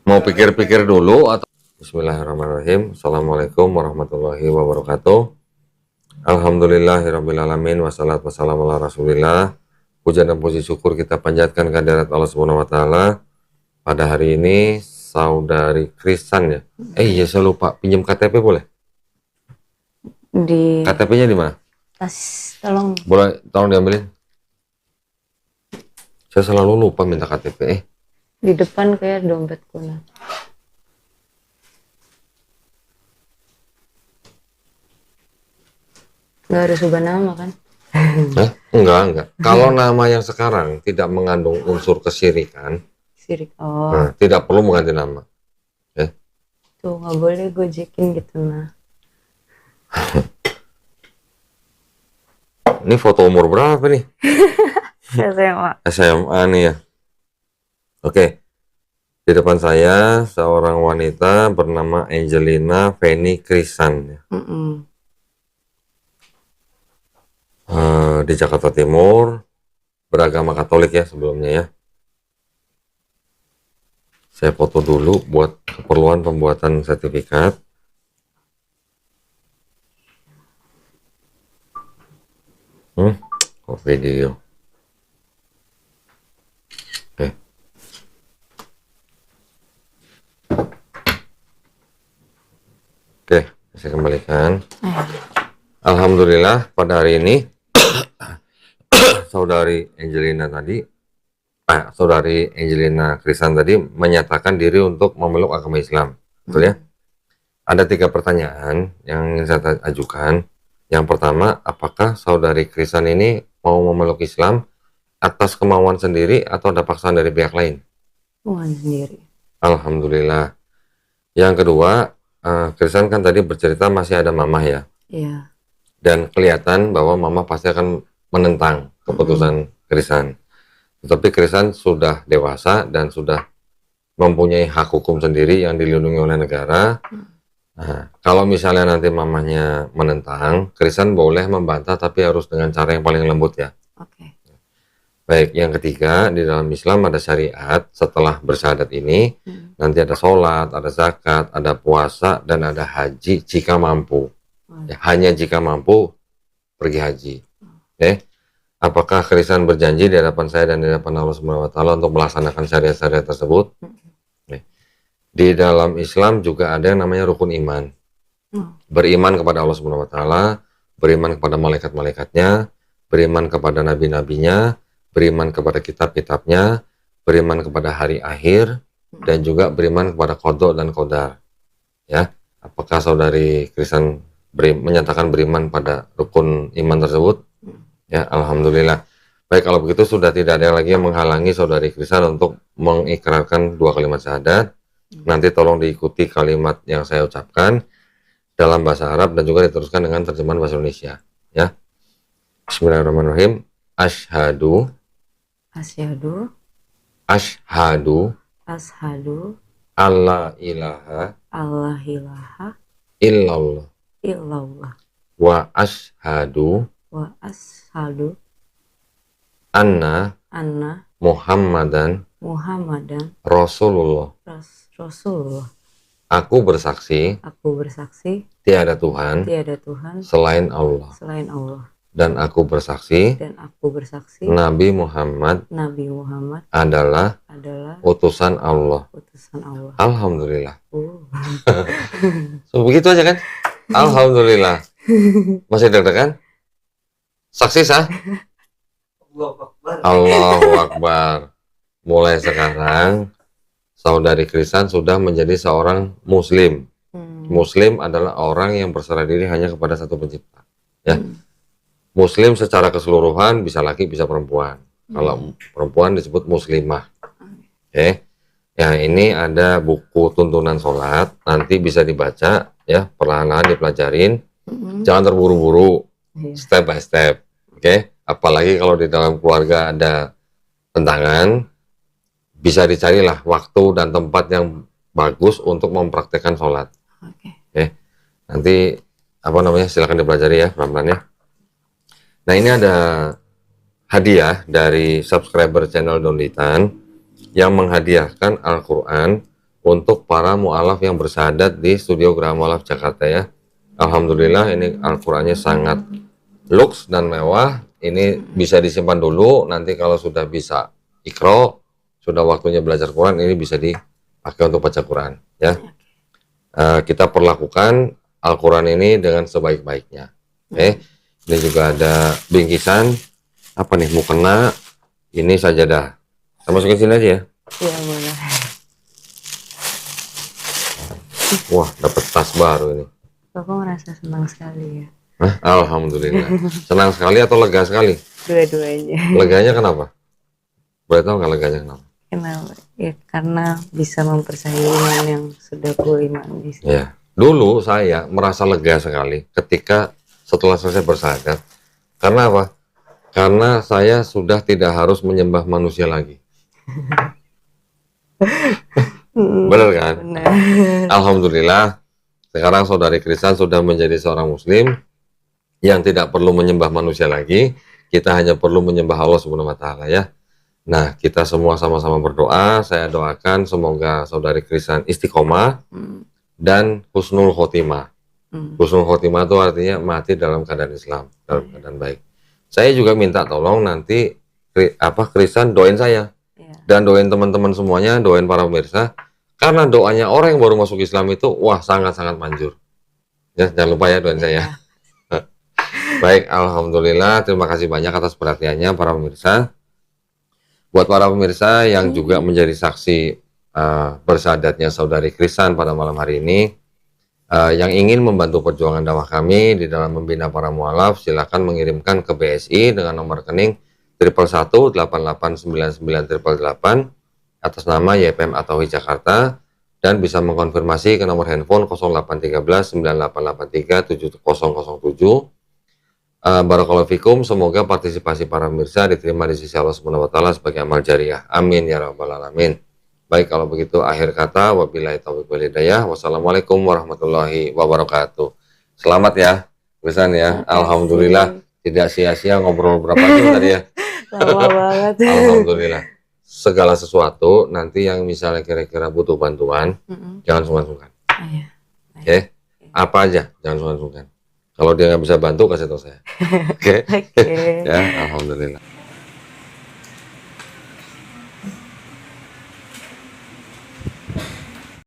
Speaker 1: Mau pikir-pikir dulu atau? Bismillahirrahmanirrahim. Assalamualaikum warahmatullahi wabarakatuh. Alhamdulillahirrabbilalamin. Wassalatu wassalamu ala rasulillah. Puja dan puji syukur kita panjatkan kehadirat Allah Subhanahu wa taala. Pada hari ini saudari Krisan ya. Iya saya lupa, pinjam KTP boleh?
Speaker 2: Di
Speaker 1: KTP-nya di mana?
Speaker 2: tas, tolong.
Speaker 1: Boleh, tolong diambilin. Saya selalu lupa minta KTP.
Speaker 2: Di depan kayak dompetku nah. Nggak harus ubah nama kan?
Speaker 1: Enggak. Kalau nama yang sekarang tidak mengandung unsur kesyirikan,
Speaker 2: Sirik.
Speaker 1: nah, tidak perlu mengganti nama.
Speaker 2: Tuh nggak boleh gojekin gitu nah.
Speaker 1: Ini foto umur berapa nih?
Speaker 2: SMA.
Speaker 1: SMA nih ya. Oke. Di depan saya seorang wanita bernama Angelina Feni Krisan. Di Jakarta Timur, beragama Katolik ya sebelumnya ya. Saya foto dulu buat keperluan pembuatan sertifikat. Kok video? Oke. Oke, saya kembalikan. Alhamdulillah pada hari ini saudari Angelina Krisan tadi menyatakan diri untuk memeluk agama Islam, betul ya? Ada 3 pertanyaan yang ingin saya ajukan. Yang pertama, apakah saudari Krisan ini mau memeluk Islam atas kemauan sendiri atau ada paksaan dari pihak lain?
Speaker 2: Kemauan sendiri.
Speaker 1: Alhamdulillah. Yang kedua, Krisan kan tadi bercerita masih ada mamah ya?
Speaker 2: Iya.
Speaker 1: Dan kelihatan bahwa mama pasti akan menentang keputusan Krisan. Tetapi Krisan sudah dewasa dan sudah mempunyai hak hukum sendiri yang dilindungi oleh negara. Nah, kalau misalnya nanti mamanya menentang, Krisan boleh membantah tapi harus dengan cara yang paling lembut ya.
Speaker 2: Oke.
Speaker 1: Baik, yang ketiga, di dalam Islam ada syariat setelah bersyahadat ini, nanti ada sholat, ada zakat, ada puasa, dan ada haji jika mampu. Ya, hanya jika mampu pergi haji. Oke. Apakah Krisan berjanji di hadapan saya dan di hadapan Allah Subhanahu wa taala untuk melaksanakan syariat-syariat tersebut? Oke. Di dalam Islam juga ada yang namanya rukun iman. Beriman kepada Allah Subhanahu wa taala, beriman kepada malaikat-malaikatnya, beriman kepada nabi-nabinya, beriman kepada kitab-kitabnya, beriman kepada hari akhir, dan juga beriman kepada qada dan qadar. Ya, apakah saudari Krisan menyatakan beriman pada rukun iman tersebut? Ya, alhamdulillah. Baik, kalau begitu sudah tidak ada lagi yang menghalangi saudari Krisan untuk mengikrarkan 2 kalimat syahadat. Nanti tolong diikuti kalimat yang saya ucapkan dalam bahasa Arab dan juga diteruskan dengan terjemahan bahasa Indonesia. Ya, Bismillahirrahmanirrahim. Ashhadu
Speaker 2: Asyhadu
Speaker 1: alla ilaha
Speaker 2: alla ilaha
Speaker 1: illallah
Speaker 2: illallah
Speaker 1: wa ashhadu
Speaker 2: wa ashhadu
Speaker 1: anna Muhammadan Rasulullah.
Speaker 2: Rasulullah.
Speaker 1: Aku bersaksi tiada Tuhan selain Allah. Dan aku bersaksi Nabi Muhammad adalah utusan Allah. Alhamdulillah. So, begitu aja kan? Alhamdulillah. Masih deg-degan? Saksi sah? Allahu Akbar. Mulai sekarang saudari Krisan sudah menjadi seorang muslim. Muslim adalah orang yang berserah diri hanya kepada satu pencipta. Ya. Muslim secara keseluruhan, bisa laki bisa perempuan. Kalau perempuan disebut muslimah. Oke. Ya, ini ada buku tuntunan sholat, nanti bisa dibaca ya, perlahan-lahan dipelajarin. Jangan terburu-buru, step by step. Oke. Apalagi kalau di dalam keluarga ada tentangan, bisa dicarilah waktu dan tempat yang bagus untuk mempraktekkan sholat. Oke. Nanti silakan dipelajari ya pelan-pelan ya. Nah, ini ada hadiah dari subscriber channel Donditan yang menghadiahkan Al-Quran untuk para mu'alaf yang bersyahadat di Studio Graha Mu'alaf Jakarta ya. Alhamdulillah ini Al-Qurannya sangat luks dan mewah. Ini bisa disimpan dulu, nanti kalau sudah bisa Iqra, sudah waktunya belajar Quran, ini bisa dipakai untuk baca Quran ya. Kita perlakukan Al-Quran ini dengan sebaik-baiknya. Oke. Ini juga ada bingkisan apa nih, mukena, ini sajadah. Kita masukin sini aja ya.
Speaker 2: Iya, boleh.
Speaker 1: Wah, dapat tas baru ini.
Speaker 2: Bapak merasa senang sekali ya.
Speaker 1: Hah? Alhamdulillah. Senang sekali atau lega sekali?
Speaker 2: Dua-duanya.
Speaker 1: Leganya kenapa? Boleh tahu nggak leganya kenapa?
Speaker 2: Kenapa? Ya, karena bisa mempercayai iman yang sudah kuimani.
Speaker 1: Ya, dulu saya merasa lega sekali ketika setelah selesai bersyahadat. Karena apa? Karena saya sudah tidak harus menyembah manusia lagi. Benar kan?
Speaker 2: Benar.
Speaker 1: Alhamdulillah, sekarang saudari Krisan sudah menjadi seorang muslim yang tidak perlu menyembah manusia lagi. Kita hanya perlu menyembah Allah Subhanahu wa taala ya. Nah, kita semua sama-sama berdoa. Saya doakan semoga saudari Krisan istiqomah dan husnul khotimah. Husnul khotimah itu artinya mati dalam keadaan Islam, dalam keadaan baik. Saya juga minta tolong nanti Krisan doain saya dan doain teman-teman semuanya, doain para pemirsa. Karena doanya orang yang baru masuk Islam itu, wah sangat-sangat manjur. Ya, jangan lupa ya doain saya. Baik, alhamdulillah. Terima kasih banyak atas perhatiannya para pemirsa. Buat para pemirsa yang juga menjadi saksi bersahadatnya saudari Krisan pada malam hari ini, yang ingin membantu perjuangan dakwah kami di dalam membina para mualaf, silakan mengirimkan ke BSI dengan nomor rekening 111889988 atas nama YPM Atawi Jakarta, dan bisa mengkonfirmasi ke nomor handphone 0813 9883 7007. Barakallahu fikum, semoga partisipasi para pemirsa diterima di sisi Allah Subhanahu wa taala sebagai amal jariah. Amin ya rabbal alamin. Baik, kalau begitu akhir kata, wabillahi taufiq wal hidayah. Wassalamualaikum warahmatullahi wabarakatuh. Selamat ya, Krisan ya. Alhamdulillah tidak sia-sia ngobrol berapa jam tadi ya.
Speaker 2: Lama banget.
Speaker 1: Alhamdulillah. Segala sesuatu nanti yang misalnya kira-kira butuh bantuan, jangan sungkan-sungkan. Oke? Apa aja jangan sungkan-sungkan. Kalau dia nggak bisa bantu, kasih tahu saya. Oke? Ya, alhamdulillah.